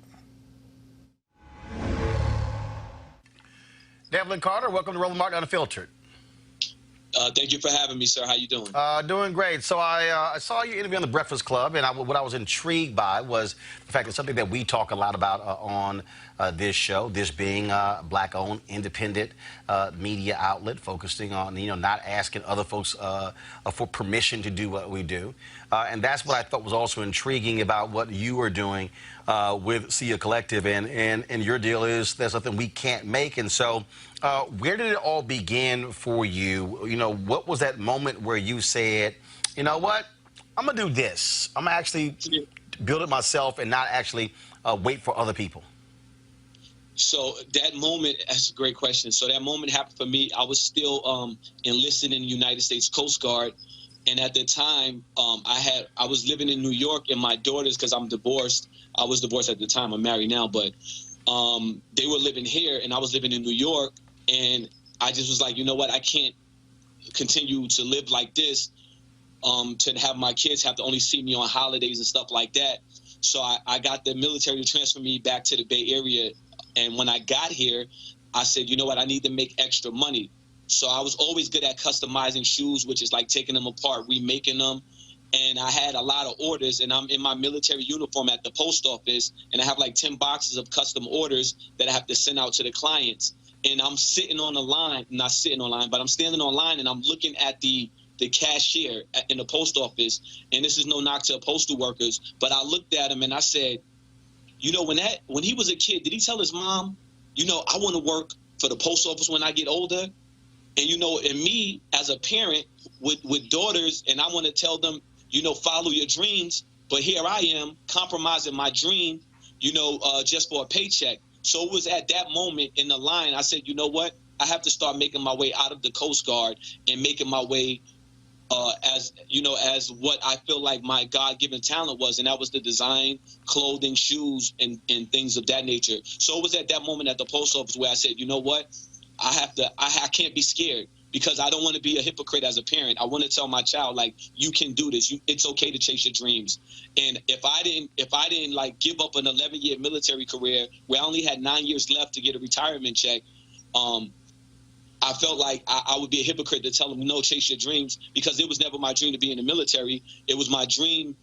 Delvin Carter, welcome to Roland Martin Unfiltered. Thank you for having me, sir. How you doing? Doing great. So I saw you interview on the Breakfast Club, and what I was intrigued by was the fact that something that we talk a lot about on this show, this being a black-owned, independent media outlet focusing on, not asking other folks for permission to do what we do. And that's what I thought was also intriguing about what you are doing with Sia Collective. And your deal is there's something we can't make. And so where did it all begin for you? What was that moment where you said, you know what, I'm going to do this. I'm going to actually build it myself and not actually wait for other people? So that moment, that's a great question. So that moment happened for me. I was still enlisted in the United States Coast Guard. And at the time, I was living in New York, and my daughters, because I'm divorced, I was divorced at the time, I'm married now, but they were living here and I was living in New York. And I just was like, you know what, I can't continue to live like this, to have my kids have to only see me on holidays and stuff like that. So I got the military to transfer me back to the Bay Area. And when I got here, I said, you know what, I need to make extra money. So I was always good at customizing shoes, which is like taking them apart, remaking them. And I had a lot of orders, and I'm in my military uniform at the post office, and I have like 10 boxes of custom orders that I have to send out to the clients. And I'm sitting on the line, not sitting on line, but I'm standing on line, and I'm looking at the cashier in the post office. And this is no knock to postal workers, but I looked at him and I said, when he was a kid, did he tell his mom, I want to work for the post office when I get older? And, and me as a parent with daughters, and I want to tell them, follow your dreams. But here I am compromising my dream, just for a paycheck. So it was at that moment in the line, I said, you know what? I have to start making my way out of the Coast Guard and making my way as you know, as what I feel like my God-given talent was, and that was the design, clothing, shoes, and things of that nature. So it was at that moment at the post office where I said, you know what, I can't be scared, because I don't want to be a hypocrite as a parent. I want to tell my child, like, you can do this. It's okay to chase your dreams. And if I didn't like give up an 11-year military career where I only had 9 years left to get a retirement check, I felt like I would be a hypocrite to tell them, no, chase your dreams, because it was never my dream to be in the military. It was my dream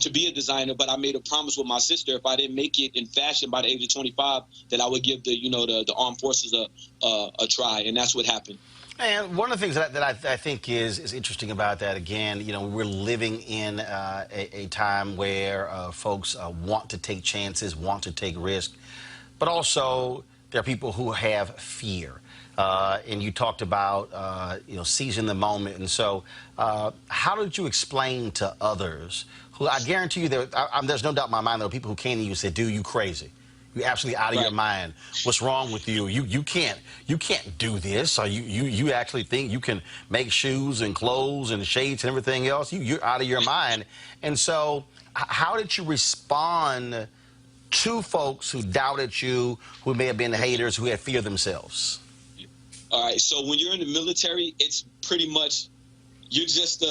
to be a designer, but I made a promise with my sister, if I didn't make it in fashion by the age of 25, that I would give the armed forces a try, and that's what happened. And one of the things that I think is interesting about that, again, we're living in a time where folks want to take chances, want to take risks, but also there are people who have fear. And you talked about, seizing the moment. And so how did you explain to others who, I guarantee you, there's no doubt in my mind, there are people who came to you and said, dude, you crazy. You're absolutely out of your mind. What's wrong with you? You can't do this. Or you actually think you can make shoes and clothes and shades and everything else? You're out of your mind. And so how did you respond to folks who doubted you, who may have been haters, who had fear themselves? All right, so when you're in the military, it's pretty much, you're just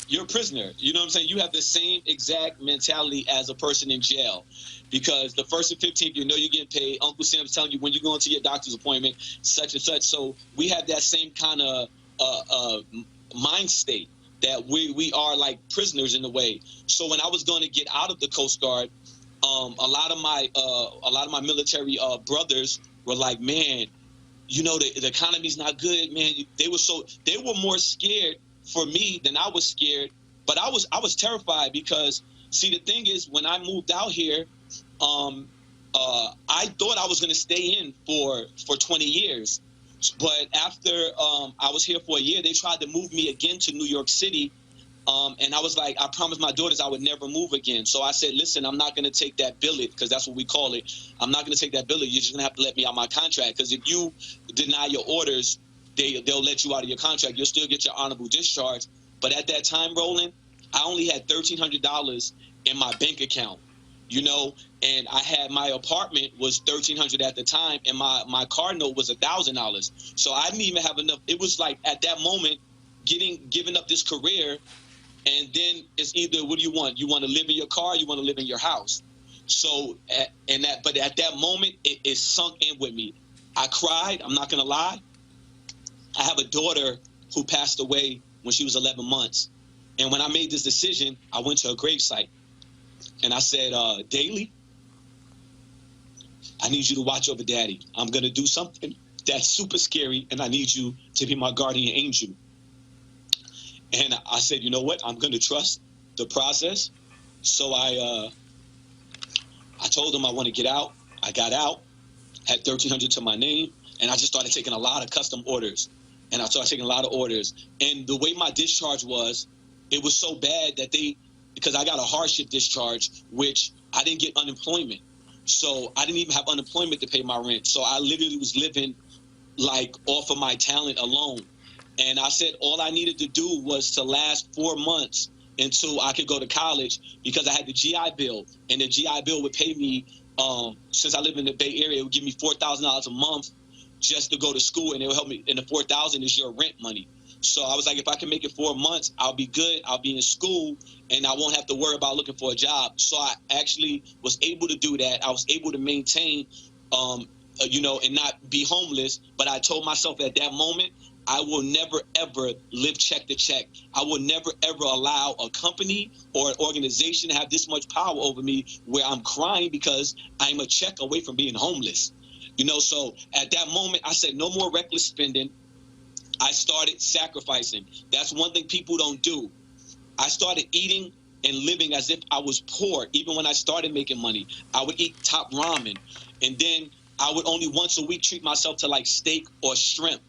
you're a prisoner. You know what I'm saying? You have the same exact mentality as a person in jail, because the 1st and 15th, you're getting paid. Uncle Sam's telling you when you're going to your doctor's appointment, such and such. So we have that same kind of mind state that we are like prisoners in a way. So when I was going to get out of the Coast Guard, a lot of my military brothers were like, man, the economy's not good, man. They were more scared for me than I was scared. But I was terrified, because, see, the thing is, when I moved out here, I thought I was going to stay in for 20 years. But after I was here for a year, they tried to move me again to New York City. And I was like, I promised my daughters I would never move again. So I said, listen, I'm not going to take that billet, because that's what we call it. I'm not going to take that billet. You're just going to have to let me out my contract, because if you deny your orders, they'll let you out of your contract. You'll still get your honorable discharge. But at that time, Roland, I only had $1,300 in my bank account, and I had my apartment was $1,300 at the time, and my car note was $1,000. So I didn't even have enough. It was like, at that moment, giving up this career. And then it's either, what do you want? You want to live in your car, you want to live in your house. So, but at that moment, it sunk in with me. I cried, I'm not going to lie. I have a daughter who passed away when she was 11 months. And when I made this decision, I went to her gravesite. And I said, Daily, I need you to watch over Daddy. I'm going to do something that's super scary, and I need you to be my guardian angel. And I said, you know what? I'm going to trust the process. So I told them I want to get out. I got out, had $1,300 to my name, and I just started taking a lot of custom orders. And I started taking a lot of orders. And the way my discharge was, it was so bad that because I got a hardship discharge, which I didn't get unemployment. So I didn't even have unemployment to pay my rent. So I literally was living like off of my talent alone. And I said all I needed to do was to last 4 months until I could go to college, because I had the GI Bill, and the GI Bill would pay me, since I live in the Bay Area, it would give me $4,000 a month just to go to school, and it would help me. And the $4,000 is your rent money. So I was like, if I can make it 4 months, I'll be good. I'll be in school, and I won't have to worry about looking for a job. So I actually was able to do that. I was able to maintain, and not be homeless. But I told myself at that moment, I will never, ever live check to check. I will never, ever allow a company or an organization to have this much power over me where I'm crying because I'm a check away from being homeless. So at that moment, I said, no more reckless spending. I started sacrificing. That's one thing people don't do. I started eating and living as if I was poor. Even when I started making money, I would eat top ramen. And then I would only once a week treat myself to like steak or shrimp.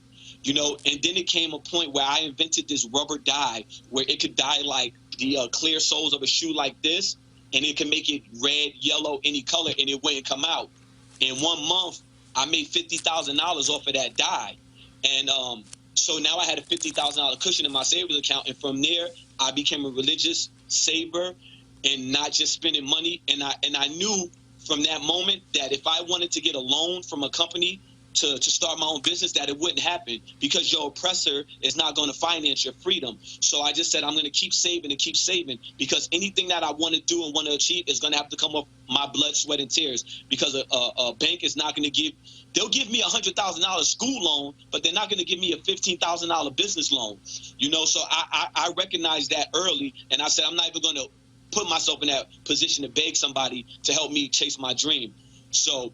And then it came a point where I invented this rubber dye where it could dye like the clear soles of a shoe like this, and it can make it red, yellow, any color, and it wouldn't come out. In 1 month, I made $50,000 off of that dye. And So now I had a $50,000 cushion in my savings account. And from there, I became a religious saver and not just spending money. And I knew from that moment that if I wanted to get a loan from a company to start my own business, that it wouldn't happen because your oppressor is not going to finance your freedom. So I just said I'm going to keep saving and keep saving because anything that I want to do and want to achieve is going to have to come off my blood, sweat, and tears because a bank is not going to they'll give me a $100,000 school loan, but they're not going to give me a $15,000 business loan. You know, so I recognized that early, and I said I'm not even going to put myself in that position to beg somebody to help me chase my dream. So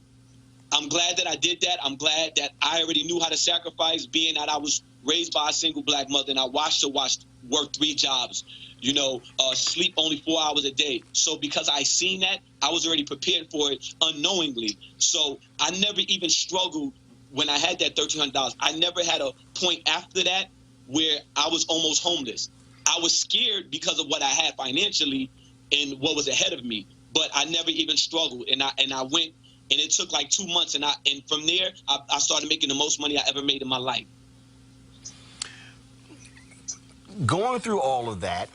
I'm glad that I did that. I'm glad that I already knew how to sacrifice, being that I was raised by a single black mother and I watched her work 3 jobs, you know, sleep only 4 hours a day. So because I seen that, I was already prepared for it unknowingly. So I never even struggled when I had that $1,300. I never had a point after that where I was almost homeless. I was scared because of what I had financially and what was ahead of me, but I never even struggled. And I went. And it took like 2 months, and from there, I started making the most money I ever made in my life. Going through all of that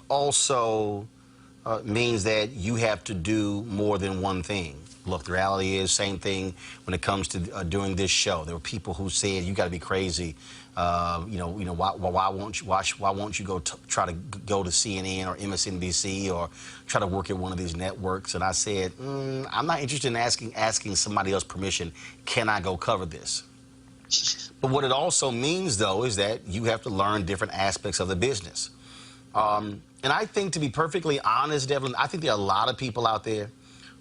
also means that you have to do more than one thing. Look, the reality is same thing when it comes to doing this show. There were people who said, "You got to be crazy. Why won't you go try to go to CNN or MSNBC or try to work at one of these networks?" And I said, I'm not interested in asking somebody else permission. Can I go cover this? But what it also means, though, is that you have to learn different aspects of the business. And I think, to be perfectly honest, Devlin, I think there are a lot of people out there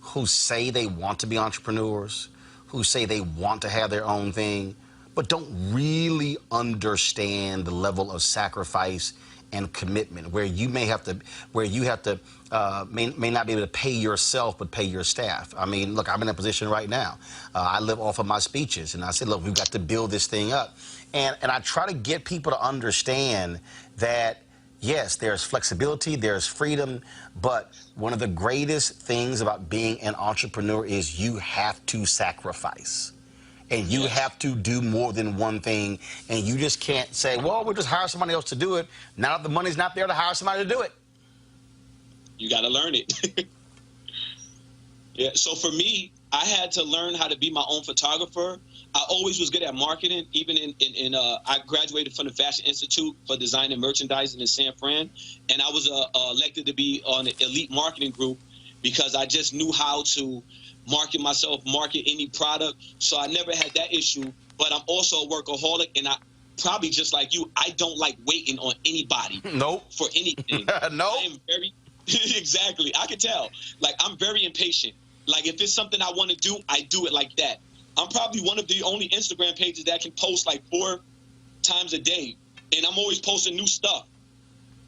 who say they want to be entrepreneurs, who say they want to have their own thing, but don't really understand the level of sacrifice and commitment, where you may have to, may not be able to pay yourself, but pay your staff. I mean, look, I'm in a position right now. I live off of my speeches, and I said, look, we've got to build this thing up. And I try to get people to understand that, yes, there's flexibility, there's freedom, but one of the greatest things about being an entrepreneur is you have to sacrifice. And you have to do more than one thing, and you just can't say, well, we'll just hire somebody else to do it. Now that the money's not there to hire somebody to do it. You got to learn it. Yeah, so for me, I had to learn how to be my own photographer. I always was good at marketing, even I graduated from the Fashion Institute for Design and Merchandising in San Fran, and I was elected to be on the elite marketing group because I just knew how to market myself, market any product. So I never had that issue, but I'm also a workaholic, and I probably just like you, I don't like waiting on anybody. Nope. For anything. No. I am very, exactly. I can tell. Like, I'm very impatient. Like, if it's something I want to do, I do it like that. I'm probably one of the only Instagram pages that can post like 4 times a day, and I'm always posting new stuff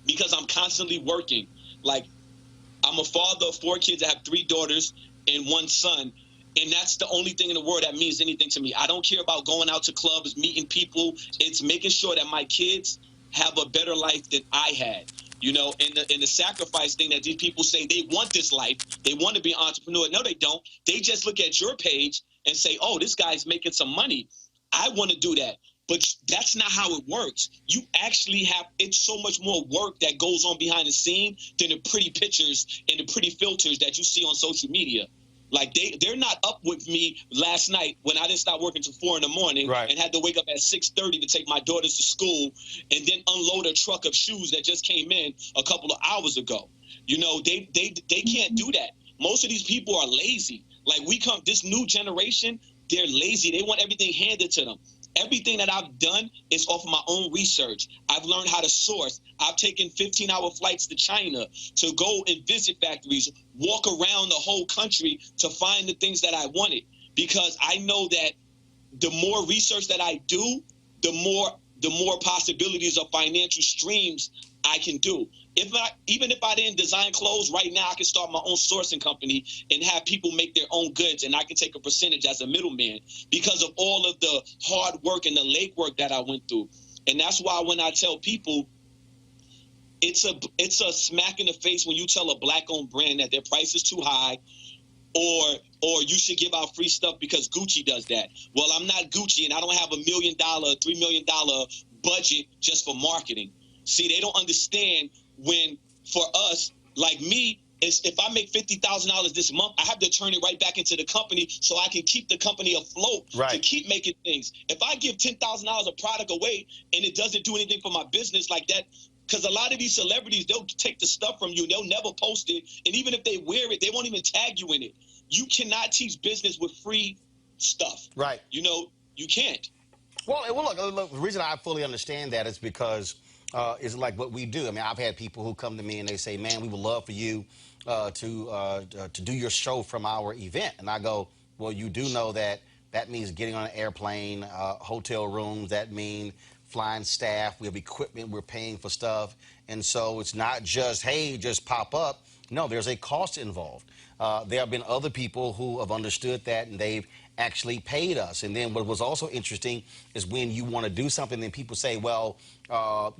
because I'm constantly working. Like, I'm a father of 4 kids. I have 3 daughters and 1 son, and that's the only thing in the world that means anything to me. I don't care about going out to clubs, meeting people. It's making sure that my kids have a better life than I had, you know, and the sacrifice thing that these people say they want this life, they want to be an entrepreneur. No, they don't. They just look at your page and say, oh, this guy's making some money. I want to do that. But that's not how it works. You actually have, it's so much more work that goes on behind the scene than the pretty pictures and the pretty filters that you see on social media. Like, they're not up with me last night when I didn't stop working till 4 in the morning, right, and had to wake up at 6:30 to take my daughters to school and then unload a truck of shoes that just came in a couple of hours ago. You know, they can't do that. Most of these people are lazy. Like, this new generation, they're lazy. They want everything handed to them. Everything that I've done is off of my own research. I've learned how to source. I've taken 15-hour flights to China to go and visit factories, walk around the whole country to find the things that I wanted, because I know that the more research that I do, the more possibilities of financial streams I can do. Even if I didn't design clothes right now, I can start my own sourcing company and have people make their own goods, and I can take a percentage as a middleman because of all of the hard work and the legwork that I went through. And that's why when I tell people, it's a smack in the face when you tell a black-owned brand that their price is too high, or you should give out free stuff because Gucci does that. Well, I'm not Gucci, and I don't have $1 million, $3 million budget just for marketing. See, they don't understand when, for us, like me, is if I make $50,000 this month, I have to turn it right back into the company so I can keep the company afloat to keep making things. If I give $10,000 of product away and it doesn't do anything for my business like that, because a lot of these celebrities, they'll take the stuff from you, they'll never post it, and even if they wear it, they won't even tag you in it. You cannot teach business with free stuff. Right. You know, you can't. Well, look, the reason I fully understand that is because it's like what we do. I mean, I've had people who come to me and they say, man, we would love for you to do your show from our event. And I go, well, you do know that means getting on an airplane, hotel rooms, that means flying staff, we have equipment, we're paying for stuff. And so it's not just, hey, just pop up. No, there's a cost involved. There have been other people who have understood that and they've actually paid us. And then what was also interesting is when you want to do something, then people say, well, why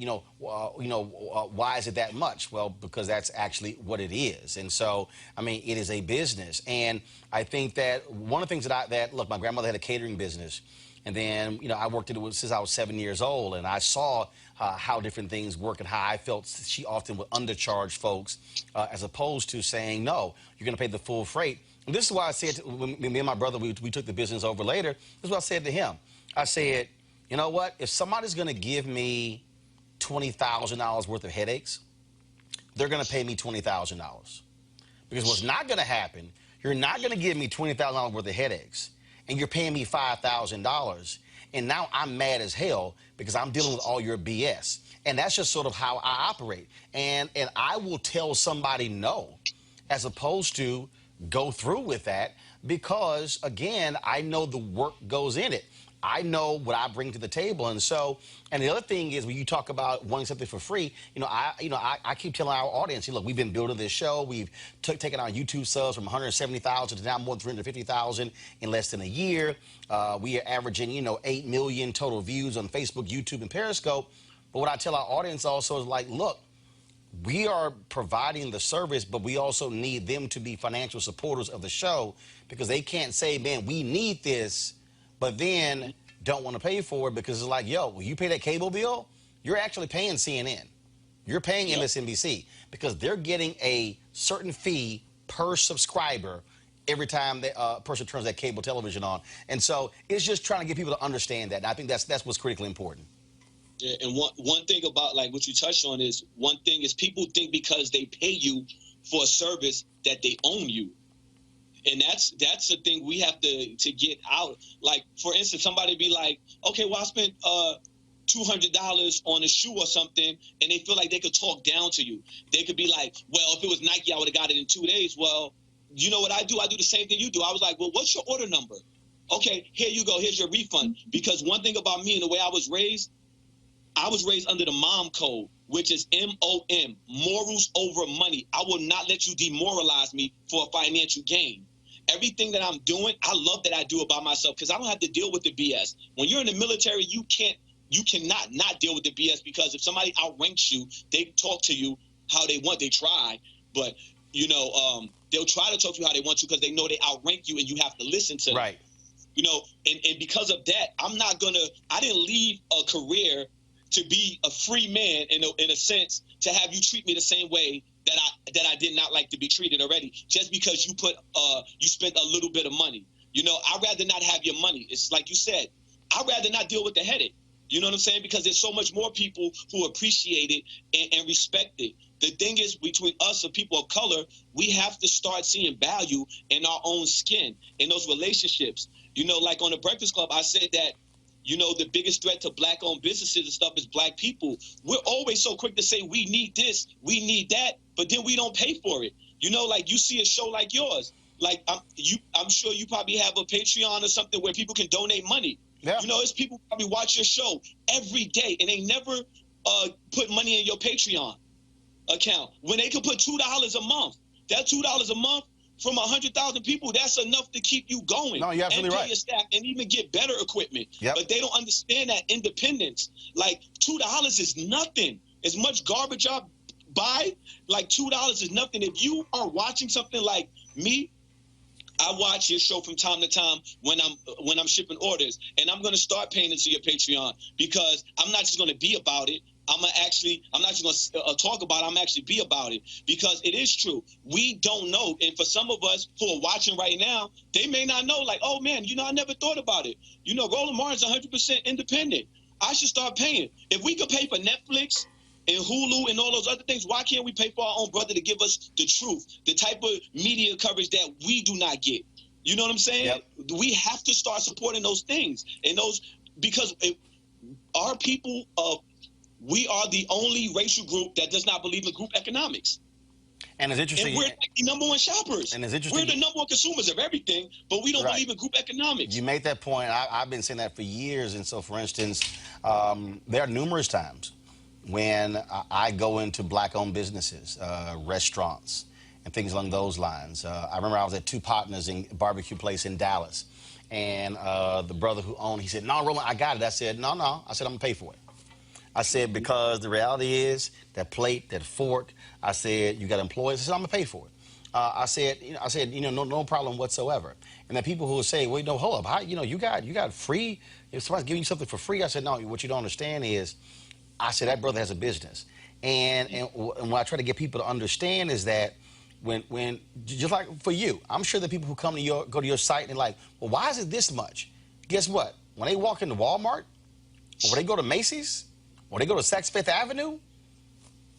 is it that much? Well, because that's actually what it is. And so, I mean, it is a business. And I think that one of the things that look, my grandmother had a catering business. And then, I worked at it since I was 7 years old, and I saw how different things work and how I felt she often would undercharge folks as opposed to saying, no, you're going to pay the full freight. And this is why I said, when me and my brother, we took the business over later, this is what I said to him. I said, you know what? If somebody's going to give me $20,000 worth of headaches, they're going to pay me $20,000. Because what's not going to happen, you're not going to give me $20,000 worth of headaches, and you're paying me $5,000, and now I'm mad as hell because I'm dealing with all your BS. And that's just sort of how I operate. And I will tell somebody no, as opposed to go through with that, because, again, I know the work goes in it. I know what I bring to the table. And so, and the other thing is when you talk about wanting something for free, I keep telling our audience, look, we've been building this show. We've taken our YouTube subs from 170,000 to now more than 350,000 in less than a year. We are averaging, 8 million total views on Facebook, YouTube, and Periscope. But what I tell our audience also is like, look, we are providing the service, but we also need them to be financial supporters of the show, because they can't say, man, we need this, but then don't want to pay for it, because it's like, yo, when you pay that cable bill, you're actually paying CNN. You're paying MSNBC, because they're getting a certain fee per subscriber every time the person turns that cable television on. And so it's just trying to get people to understand that. And I think that's what's critically important. Yeah, and one thing about like what you touched on is, one thing is people think because they pay you for a service that they own you. And that's the thing we have to get out. Like, for instance, somebody be like, okay, well, I spent $200 on a shoe or something, and they feel like they could talk down to you. They could be like, well, if it was Nike, I would have got it in 2 days. Well, you know what I do? I do the same thing you do. I was like, well, what's your order number? Okay, here you go. Here's your refund. Because one thing about me and the way I was raised under the mom code, which is MOM, morals over money. I will not let you demoralize me for a financial gain. Everything that I'm doing, I love that I do it by myself, because I don't have to deal with the BS. When you're in the military, you cannot not deal with the BS, because if somebody outranks you, they talk to you how they want. They try, but they'll try to talk to you how they want to, because they know they outrank you and you have to listen to them. Right. And because of that, I didn't leave a career to be a free man in a sense, to have you treat me the same way that I did not like to be treated already, just because you spent a little bit of money. I'd rather not have your money. It's like you said, I'd rather not deal with the headache. You know what I'm saying? Because there's so much more people who appreciate it and respect it. The thing is, between us and people of color, we have to start seeing value in our own skin, in those relationships. Like on the Breakfast Club, I said that, the biggest threat to black-owned businesses and stuff is black people. We're always so quick to say we need this, we need that, but then we don't pay for it. Like you see a show like yours. Like I'm sure you probably have a Patreon or something where people can donate money. Yeah. It's people probably watch your show every day and they never put money in your Patreon account. When they could put $2 a month, that $2 a month from 100,000 people, that's enough to keep you going. No, you're absolutely right. And pay your staff and even get better equipment. Yep. But they don't understand that independence. Like, $2 is nothing. As much garbage I buy, like $2 is nothing. If you are watching something like me, I watch your show from time to time when I'm shipping orders, and I'm going to start paying into your Patreon because I'm not just going to be about it. I'm not just going to talk about it. I'm actually be about it because it is true. We don't know. And for some of us who are watching right now, they may not know, like, oh, man, I never thought about it. Roland Martin's 100% independent. I should start paying. If we could pay for Netflix and Hulu and all those other things, why can't we pay for our own brother to give us the truth, the type of media coverage that we do not get? You know what I'm saying? Yep. We have to start supporting those things because our people we are the only racial group that does not believe in group economics. And it's interesting. And we're like the number one shoppers. And it's interesting. We're the number one consumers of everything, but we don't believe in group economics. You made that point. I've been saying that for years. And so, for instance, there are numerous times when I go into black-owned businesses, restaurants, and things along those lines. I remember I was at Two Partners in a barbecue place in Dallas, and the brother who owned, he said, "No, Roland, I got it." I said, "No." I said, "I'm gonna pay for it." I said, because the reality is that plate, that fork, I said, you got employees. I said, I'm gonna pay for it. I said, no problem whatsoever. And then people who will say, well, hold up, you got free. If somebody's giving you something for free, I said, no. What you don't understand is, I said that brother has a business, and what I try to get people to understand is that when just like for you, I'm sure that people who go to your site and they're like, well, why is it this much? Guess what? When they walk into Walmart, or when they go to Macy's, or they go to Saks Fifth Avenue,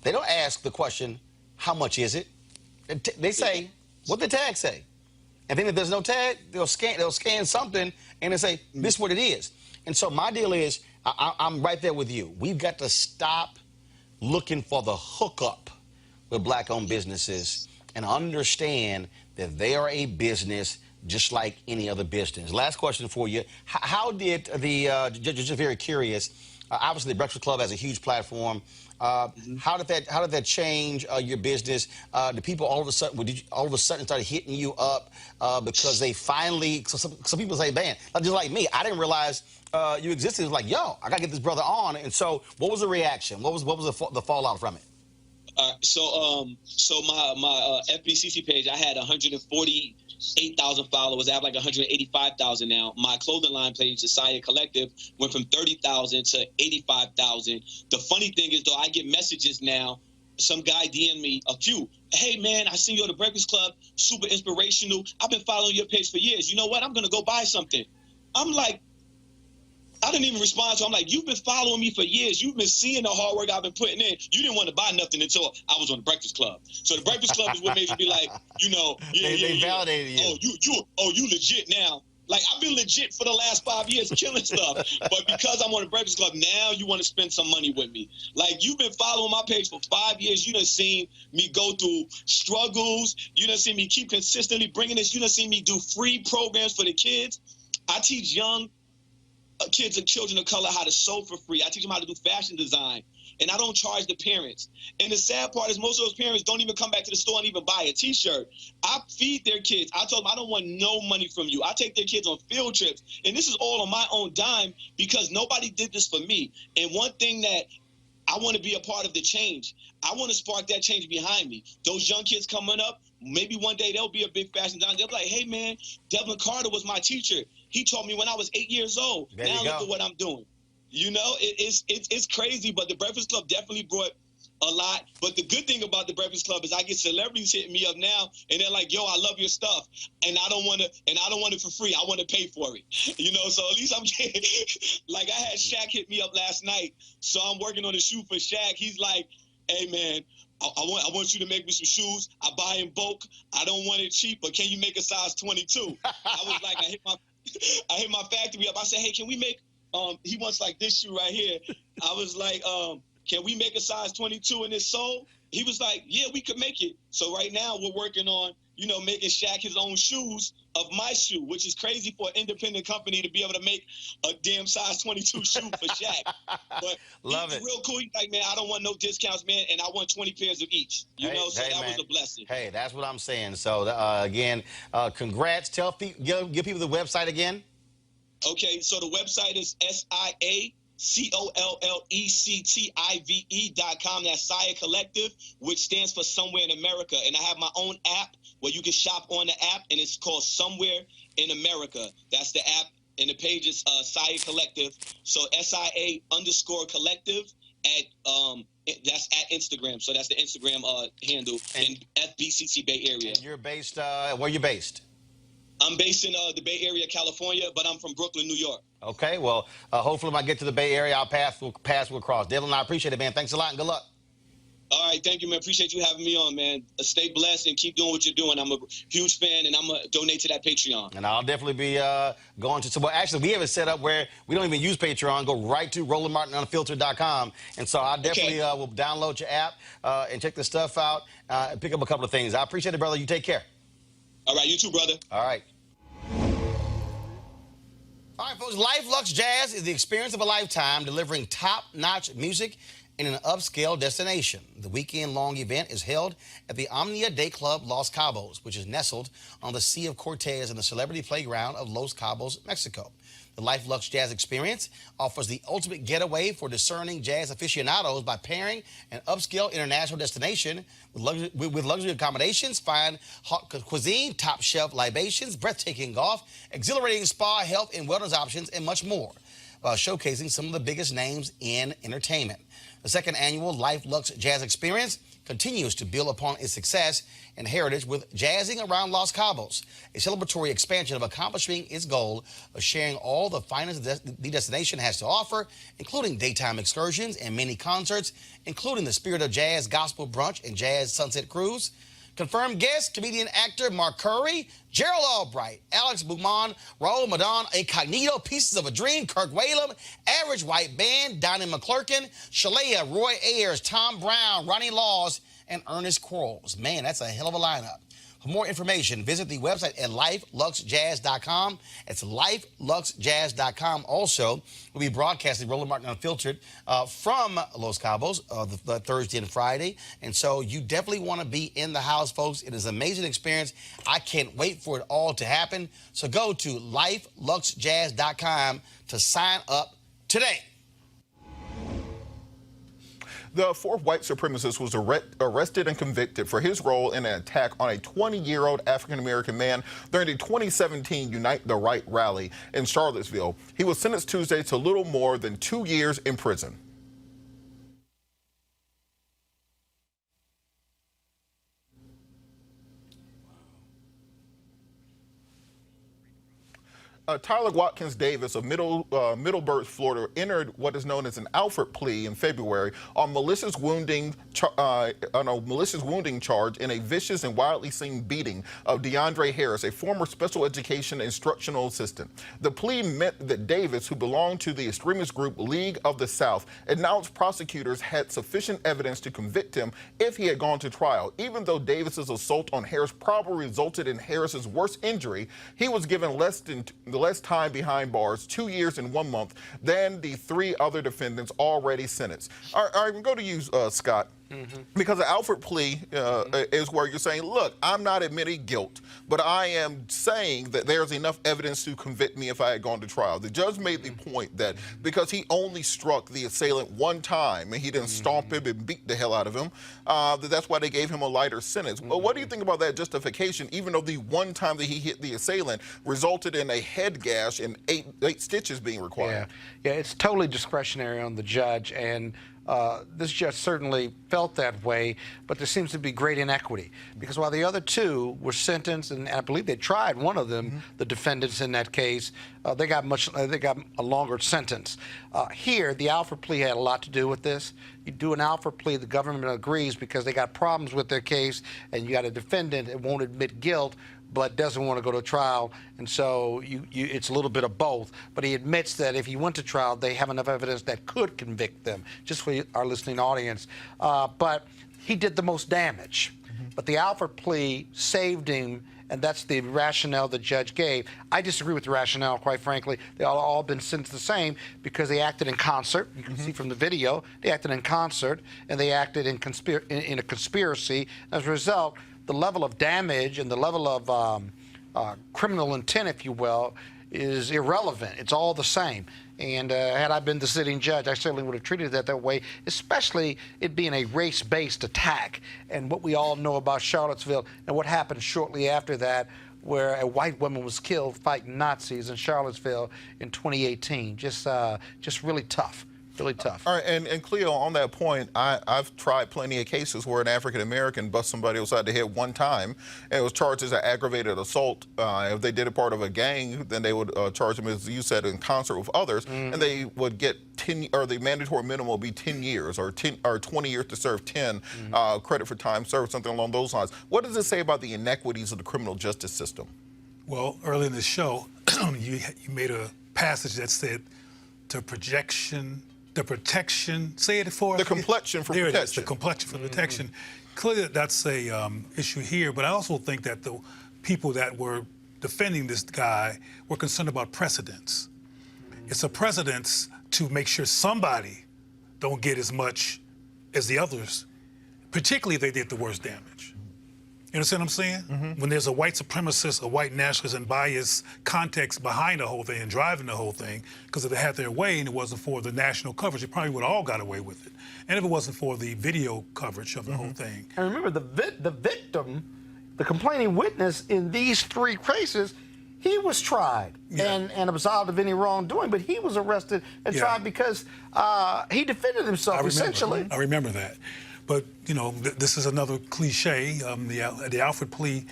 they don't ask the question, how much is it? They say, what the tag say? And then if there's no tag, they'll scan something and they say, this is what it is. And so my deal is, I'm right there with you. We've got to stop looking for the hookup with black-owned businesses and understand that they are a business just like any other business. Last question for you. How did just very curious, obviously the Breakfast Club has a huge platform. How did that change your business? Do people all of a sudden started hitting you up because they finally? Some people say, man, just like me, I didn't realize you existed. It's like, yo, I gotta get this brother on. And so, what was the reaction? What was the fallout from it? So my FBCC page, I had 148,000 followers. I have like 185,000 now. My clothing line page, Society Collective, went from 30,000 to 85,000. The funny thing is, though, I get messages now. Some guy DM me a few. Hey, man, I seen you at the Breakfast Club. Super inspirational. I've been following your page for years. You know what? I'm going to go buy something. I'm like, I didn't even respond to him. I'm like, you've been following me for years. You've been seeing the hard work I've been putting in. You didn't want to buy nothing until I was on the Breakfast Club. So the Breakfast Club is what made me be like, they validated you. You legit now. Like, I've been legit for the last 5 years killing stuff. But because I'm on the Breakfast Club, now you want to spend some money with me. Like, you've been following my page for 5 years. You done seen me go through struggles. You done seen me keep consistently bringing this. You done seen me do free programs for the kids. I teach young kids and children of color how to sew for free. I teach them how to do fashion design, and I don't charge the parents. And the sad part is most of those parents don't even come back to the store and even buy a T-shirt. I feed their kids. I told them I don't want no money from you. I take their kids on field trips, and this is all on my own dime because nobody did this for me. And one thing that I want to be a part of the change. I want to spark that change behind me. Those young kids coming up, maybe one day they'll be a big fashion designer. They'll be like, hey, man, Devlin Carter was my teacher. He taught me when I was 8 years old. There now look at what I'm doing. You know, it's crazy, but the Breakfast Club definitely brought a lot. But the good thing about the Breakfast Club is I get celebrities hitting me up now, and they're like, yo, I love your stuff. And I don't want it for free. I want to pay for it. You know, so at least I'm getting, like I had Shaq hit me up last night. So I'm working on a shoe for Shaq. He's like, hey, man, I want you to make me some shoes. I buy in bulk. I don't want it cheap, but can you make a size 22? I was like, I hit my factory up. I said, hey, can we make, he wants like this shoe right here. I was like, can we make a size 22 in this sole? He was like, yeah, we could make it. So right now we're working on, making Shaq his own shoes of my shoe, which is crazy for an independent company to be able to make a damn size 22 shoe for Shaq. But Love he's it. Real cool. He's like, man, I don't want no discounts, man, and I want 20 pairs of each. So that man, was a blessing. Hey, that's what I'm saying. So again, congrats. Give people the website again. Okay, so the website is COLLECTIVE.com. That's Saya Collective, which stands for Somewhere in America. And I have my own app where you can shop on the app, and it's called Somewhere in America. That's the app, and the page is Saya Collective. So SIA_collective that's at Instagram. So that's the Instagram handle in FBCC Bay Area. And you're based, where you based? I'm based in the Bay Area, California, but I'm from Brooklyn, New York. Okay, well, hopefully when I get to the Bay Area, our paths will cross. Dylan, I appreciate it, man. Thanks a lot and good luck. All right, thank you, man. Appreciate you having me on, man. Stay blessed and keep doing what you're doing. I'm a huge fan, and I'm going to donate to that Patreon. And I'll definitely be going to... Well, actually, we have it set up where we don't even use Patreon. Go right to RolandMartinUnfiltered.com. And so I definitely will download your app and check the stuff out and pick up a couple of things. I appreciate it, brother. You take care. All right, you too, brother. All right. All right, folks, Luxe Jazz is the experience of a lifetime, delivering top-notch music in an upscale destination. The weekend-long event is held at the Omnia Day Club Los Cabos, which is nestled on the Sea of Cortez in the celebrity playground of Los Cabos, Mexico. The Luxe Jazz experience offers the ultimate getaway for discerning jazz aficionados by pairing an upscale international destination with luxury accommodations, fine hot cuisine, top-shelf libations, breathtaking golf, exhilarating spa, health and wellness options, and much more, showcasing some of the biggest names in entertainment. The second annual Luxe Jazz experience continues to build upon its success and heritage with Jazzing Around Los Cabos, a celebratory expansion of accomplishing its goal of sharing all the finest the destination has to offer, including daytime excursions and mini concerts, including the Spirit of Jazz Gospel Brunch and Jazz Sunset Cruise. Confirmed guests, comedian actor Mark Curry, Gerald Albright, Alex Beaumont, Raul Madon, Incognito, Pieces of a Dream, Kirk Whalum, Average White Band, Donnie McClurkin, Shalea, Roy Ayers, Tom Brown, Ronnie Laws, and Ernest Quarles. Man, that's a hell of a lineup. For more information, visit the website at LifeLuxeJazz.com. It's LifeLuxeJazz.com. Also, we'll be broadcasting Roland Martin Unfiltered from Los Cabos the Thursday and Friday. And so you definitely want to be in the house, folks. It is an amazing experience. I can't wait for it all to happen. So go to LifeLuxeJazz.com to sign up today. The fourth white supremacist was arrested and convicted for his role in an attack on a 20-year-old African-American man during the 2017 Unite the Right rally in Charlottesville. He was sentenced Tuesday to little more than 2 years in prison. Tyler Watkins Davis of Middleburg, Florida, entered what is known as an Alford plea in February on malicious wounding charge in a vicious and widely seen beating of DeAndre Harris, a former special education instructional assistant. The plea meant that Davis, who belonged to the extremist group League of the South, announced prosecutors had sufficient evidence to convict him if he had gone to trial. Even though Davis's assault on Harris probably resulted in Harris's worst injury, he was given less time behind bars, 2 years and 1 month, than the three other defendants already sentenced. All right, we'll go to you, Scott. Because the Alford plea is where you're saying, look, I'm not admitting guilt, but I am saying that there's enough evidence to convict me if I had gone to trial. The judge made the point that because he only struck the assailant one time and he didn't stomp him and beat the hell out of him, that's why they gave him a lighter sentence. Well, what do you think about that justification, even though the one time that he hit the assailant resulted in a head gash and eight stitches being required? Yeah, it's totally discretionary on the judge, and this judge certainly felt that way, but there seems to be great inequity because while the other two were sentenced, and I believe they tried one of them, the defendants in that case, they got a longer sentence. Here, the Alford plea had a lot to do with this. You do an Alford plea, the government agrees because they got problems with their case, and you got a defendant that won't admit guilt but doesn't want to go to trial, and so it's a little bit of both. But he admits that if he went to trial, they have enough evidence that could convict them, just for our listening audience. But he did the most damage. But the Alford plea saved him, and that's the rationale the judge gave. I disagree with the rationale, quite frankly. They all been sentenced the same because they acted in concert. You can see from the video, they acted in concert, and they acted in a conspiracy. As a result, the level of damage and the level of criminal intent, if you will, is irrelevant. It's all the same. And had I been the sitting judge, I certainly would have treated it that way, especially it being a race-based attack. And what we all know about Charlottesville and what happened shortly after that, where a white woman was killed fighting Nazis in Charlottesville in 2018. Just really tough. Really tough. All right, and Cleo, on that point, I've tried plenty of cases where an African-American bust somebody upside the head one time and was charged as an aggravated assault. If they did a part of a gang, then they would charge them, as you said, in concert with others, and they would get 10, or the mandatory minimum will be 10 years or 20 years to serve 10, credit for time served, something along those lines. What does it say about the inequities of the criminal justice system? Well, early in the show, you made a passage that said the protection, say it for us. The complexion for there protection. It is, the complexion for protection. Clearly, that's a issue here, but I also think that the people that were defending this guy were concerned about precedents. It's a precedence to make sure somebody don't get as much as the others, particularly if they did the worst damage. You understand what I'm saying? When there's a white supremacist, a white nationalist, and bias context behind the whole thing and driving the whole thing, because if they had their way and it wasn't for the national coverage, they probably would have all got away with it. And if it wasn't for the video coverage of the whole thing. And remember, the victim, the complaining witness in these 3 cases, he was tried and absolved of any wrongdoing, but he was arrested and tried because he defended himself, essentially. I remember that. But, you know, this is another cliche. The Alfred plea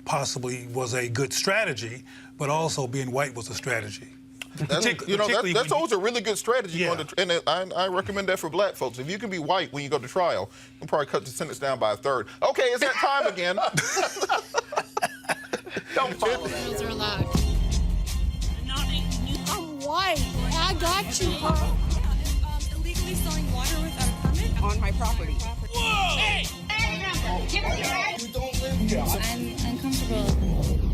possibly was a good strategy, but also being white was a strategy. That's always a really good strategy. Yeah. And I recommend that for black folks. If you can be white when you go to trial, you can probably cut the sentence down by a third. Okay, it's that time again. Don't follow that. Rules are allowed. I'm white. I got you, huh? Illegally selling water without a permit on my property. Whoa! Hey! We don't live here. I'm uncomfortable.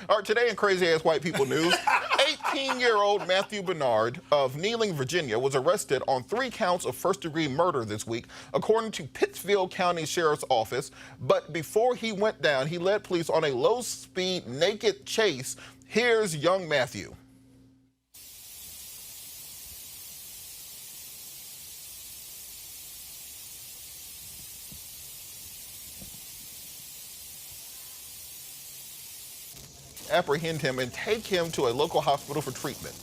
All right, today in Crazy Ass White People News, 18-year-old Matthew Bernard of Kneeling, Virginia, was arrested on 3 counts of first-degree murder this week, according to Pittsfield County Sheriff's Office. But before he went down, he led police on a low-speed, naked chase. Here's young Matthew. Apprehend him and take him to a local hospital for treatment.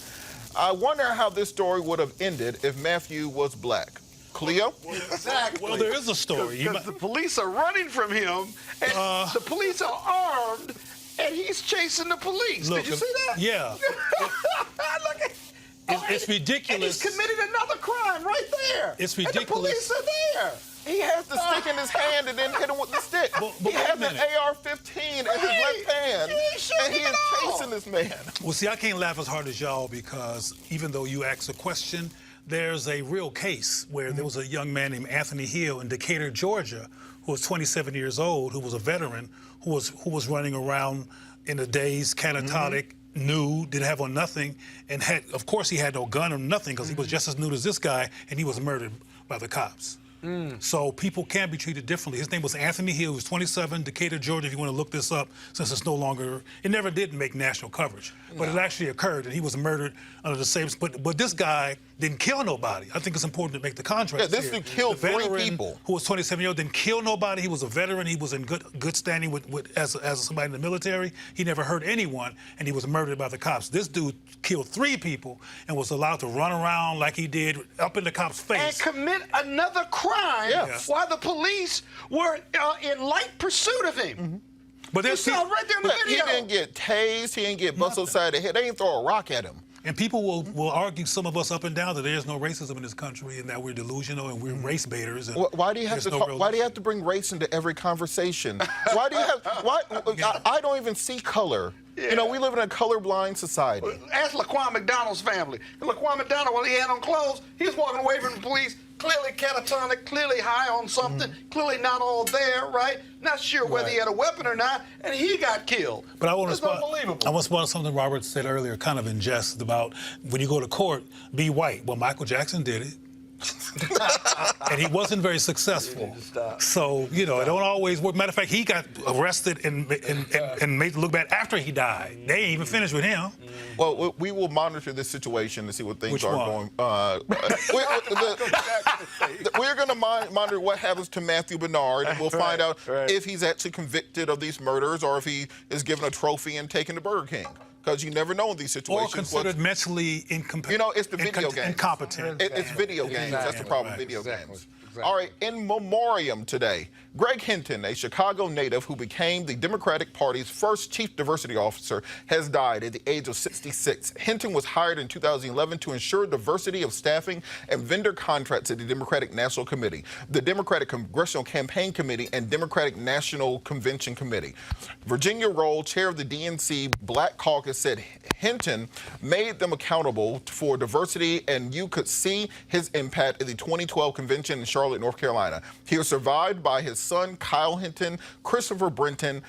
I wonder how this story would have ended if Matthew was black. Cleo? Exactly. Well, there is a story. Because the police are running from him, and the police are armed, and he's chasing the police. Look, Did you see that? Yeah. Look at It's ridiculous. And he's committed another crime right there. It's And the ridiculous. police are there. He has the stick in his hand and then hit him with the stick. But He wait a has an minute. AR-15 in his left hand, and he is chasing this man. Well, see, I can't laugh as hard as y'all because even though you asked a question, there's a real case where there was a young man named Anthony Hill in Decatur, Georgia, who was 27 years old, who was a veteran, who was running around in the days, catatonic, nude, didn't have on nothing, and of course he had no gun or nothing because he was just as nude as this guy, and he was murdered by the cops. So people can be treated differently. His name was Anthony Hill. He was 27, Decatur, Georgia, if you want to look this up, since it's no longer, it never did make national coverage. But it actually occurred, and he was murdered under the same, but this guy didn't kill nobody. I think it's important to make the contrast Yeah, this here. dude killed The 3 veteran people. who was 27 years old, didn't kill nobody. He was a veteran. He was in good standing as somebody in the military. He never hurt anyone, and he was murdered by the cops. This dude killed 3 people and was allowed to run around like he did up in the cop's face. And commit another crime while the police were in light pursuit of him. But You there's saw it right there in the But he video. didn't get tased. He didn't get busted upside the head. They didn't throw a rock at him. And people will argue, some of us up and down, that there's no racism in this country and that we're delusional and we're race baiters. And Why do you have there's to? no real Why do you issue. have to bring race into every conversation? Why do you have? Why? I don't even see color. You know, we live in a colorblind society. Ask Laquan McDonald's family. And Laquan McDonald, while he had on clothes, he was walking away from the police, clearly catatonic, clearly high on something, clearly not all there, right? Not sure whether he had a weapon or not, and he got killed. But I want to It's unbelievable. I want to respond to something Robert said earlier, kind of in jest, about when you go to court, be white. Well, Michael Jackson did it. And he wasn't very successful. So, you know, it don't always work. Matter of fact, he got arrested and made it look bad after he died. They ain't even finished with him. Well, we will monitor this situation to see what things are going. We're going to monitor what happens to Matthew Bernard, and we'll find out if he's actually convicted of these murders or if he is given a trophy and taken to Burger King. Because you never know in these situations. Or considered mentally incompetent. You know, it's the video games. Incompetent. It's video games. That's the problem, video games. All right, in memoriam today, Greg Hinton, a Chicago native who became the Democratic Party's first chief diversity officer, has died at the age of 66. Hinton was hired in 2011 to ensure diversity of staffing and vendor contracts at the Democratic National Committee, the Democratic Congressional Campaign Committee, and Democratic National Convention Committee. Virginia Roll, chair of the DNC Black Caucus, said Hinton made them accountable for diversity, and you could see his impact at the 2012 convention in Charlotte, North Carolina. He was survived by his son, Kyle Hinton, Christopher Brenton,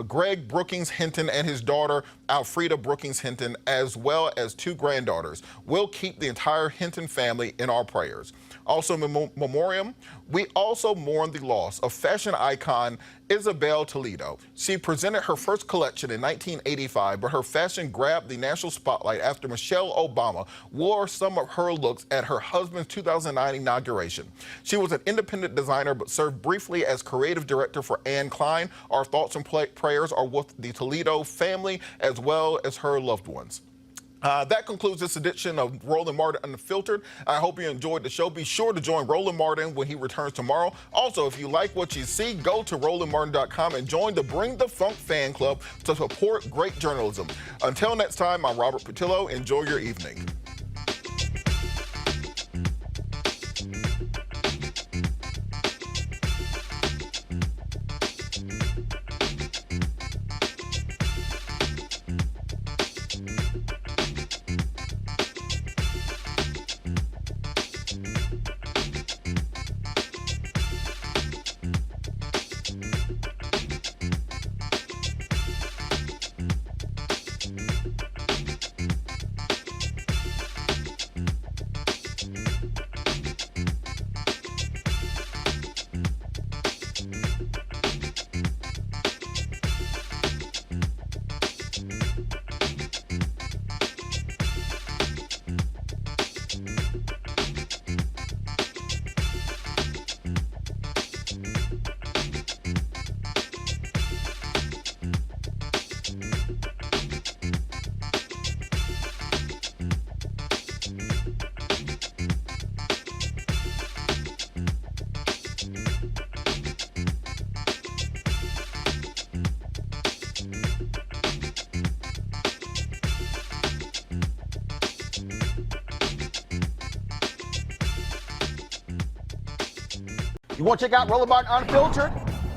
Greg Brookings Hinton, and his daughter, Alfreda Brookings Hinton, as well as 2 granddaughters. We'll keep the entire Hinton family in our prayers. Also in memoriam, we also mourn the loss of fashion icon Isabel Toledo. She presented her first collection in 1985, but her fashion grabbed the national spotlight after Michelle Obama wore some of her looks at her husband's 2009 inauguration. She was an independent designer, but served briefly as creative director for Anne Klein. Our thoughts and prayers are with the Toledo family as well as her loved ones. That concludes this edition of Roland Martin Unfiltered. I hope you enjoyed the show. Be sure to join Roland Martin when he returns tomorrow. Also, if you like what you see, go to RolandMartin.com and join the Bring the Funk fan club to support great journalism. Until next time, I'm Robert Patillo. Enjoy your evening. You want to check out Roland Martin Unfiltered?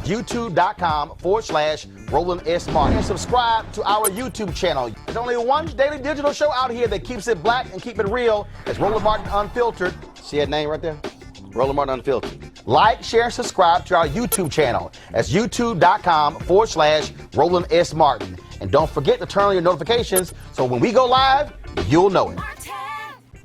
YouTube.com/Roland S. Martin. And subscribe to our YouTube channel. There's only one daily digital show out here that keeps it black and keep it real. It's Roland Martin Unfiltered. See that name right there? Roland Martin Unfiltered. Like, share, and subscribe to our YouTube channel. That's YouTube.com/Roland S. Martin. And don't forget to turn on your notifications so when we go live, you'll know it.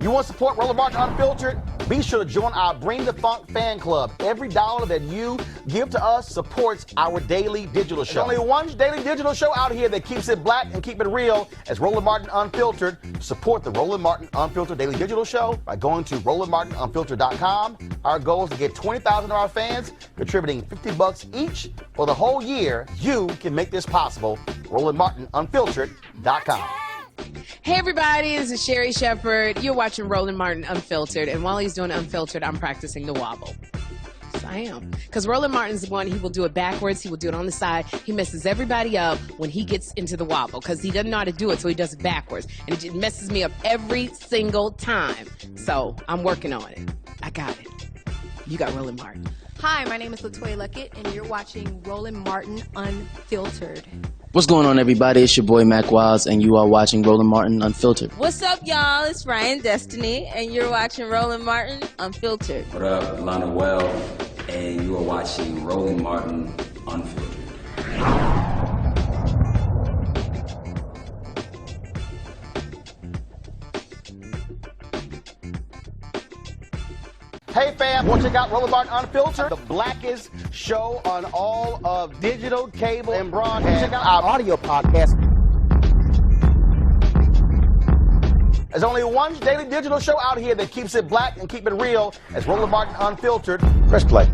You want to support Roland Martin Unfiltered? Be sure to join our Bring the Funk fan club. Every dollar that you give to us supports our daily digital show. There's only one daily digital show out here that keeps it black and keep it real. It's Roland Martin Unfiltered. Support the Roland Martin Unfiltered daily digital show by going to RolandMartinUnfiltered.com. Our goal is to get 20,000 of our fans contributing $50 each for the whole year. You can make this possible. RolandMartinUnfiltered.com. Hey everybody, this is Sherry Shepherd. You're watching Roland Martin Unfiltered, and while he's doing Unfiltered, I'm practicing the wobble. Yes, I am. Because Roland Martin's the one, he will do it backwards, he will do it on the side. He messes everybody up when he gets into the wobble, because he doesn't know how to do it, so he does it backwards. And it messes me up every single time. So, I'm working on it. I got it. You got Roland Martin. Hi, my name is LaToya Luckett, and you're watching Roland Martin Unfiltered. What's going on, everybody? It's your boy Mac Wiles, and you are watching Roland Martin Unfiltered. What's up, y'all? It's Ryan Destiny, and you're watching Roland Martin Unfiltered. What up, Lana Well, and you are watching Roland Martin Unfiltered. Hey fam, want to check out Roland Martin Unfiltered, the blackest show on all of digital, cable, and broadcast. Check out our audio podcast. There's only one daily digital show out here that keeps it black and keep it real. It's Roland Martin Unfiltered. Press play.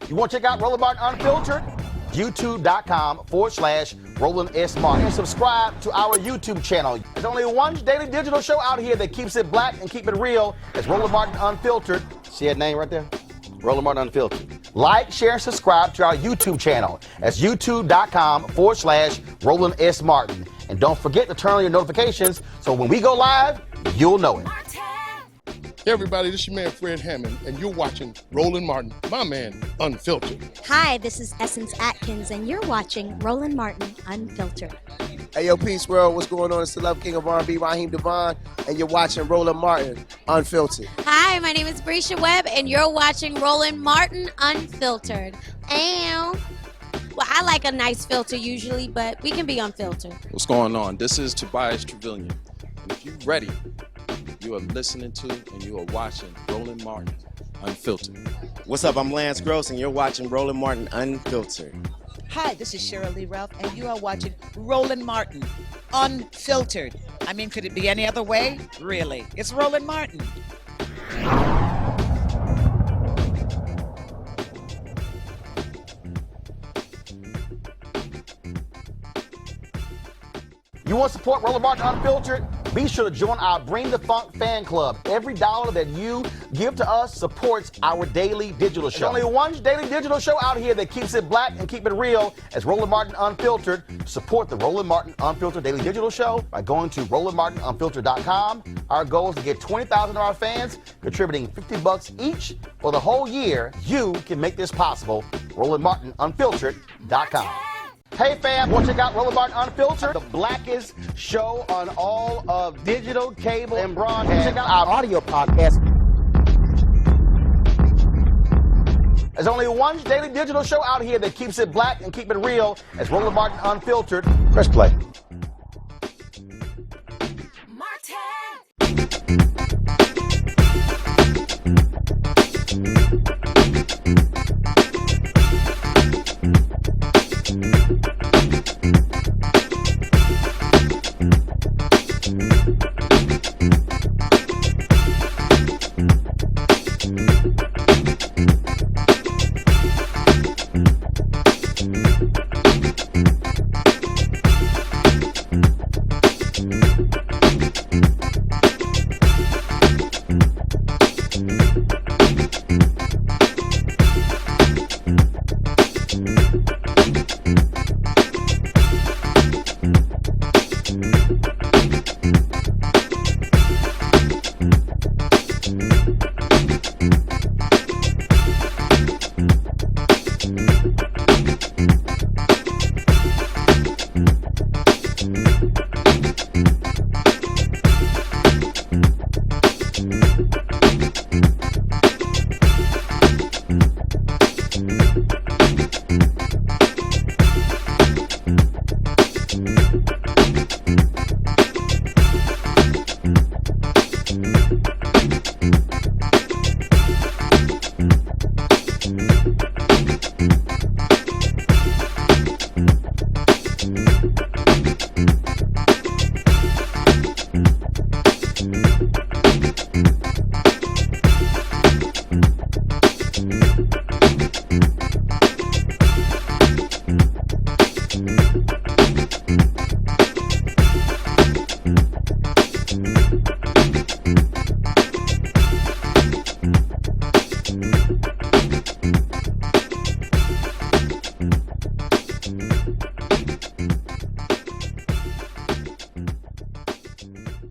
You want to check out Roland Martin Unfiltered? YouTube.com/Roland S. Martin. And subscribe to our YouTube channel. There's only one daily digital show out here that keeps it black and keep it real. It's Roland Martin Unfiltered. See that name right there? Roland Martin Unfiltered. Like, share, and subscribe to our YouTube channel. That's YouTube.com/Roland S. Martin. And don't forget to turn on your notifications so when we go live, you'll know it. Hey everybody, this is your man Fred Hammond, and you're watching Roland Martin, my man, Unfiltered. Hi, this is Essence Atkins, and you're watching Roland Martin Unfiltered. Hey yo, peace world, what's going on? It's the Love King of R&B, Raheem Devon, and you're watching Roland Martin Unfiltered. Hi, my name is Brescia Webb, and you're watching Roland Martin Unfiltered. Well, I like a nice filter usually, but we can be unfiltered. What's going on? This is Tobias Trevelyan, and if you're ready, you are listening to and you are watching Roland Martin Unfiltered. What's up? I'm Lance Gross, and you're watching Roland Martin Unfiltered. Hi, this is Cheryl Lee Ralph, and you are watching Roland Martin Unfiltered. I mean, could it be any other way? Really? It's Roland Martin. You want to support Roland Martin Unfiltered? Be sure to join our Bring the Funk fan club. Every dollar that you give to us supports our daily digital show. There's only one daily digital show out here that keeps it black and keep it real. It's Roland Martin Unfiltered. Support the Roland Martin Unfiltered daily digital show by going to RolandMartinUnfiltered.com. Our goal is to get 20,000 of our fans contributing $50 each for the whole year. You can make this possible. RolandMartinUnfiltered.com. Hey fam, want to check out Roland Martin Unfiltered, the blackest show on all of digital, cable, and broadcast. Check out our audio podcast. There's only one daily digital show out here that keeps it black and keep it real. It's Roland Martin Unfiltered. Press play.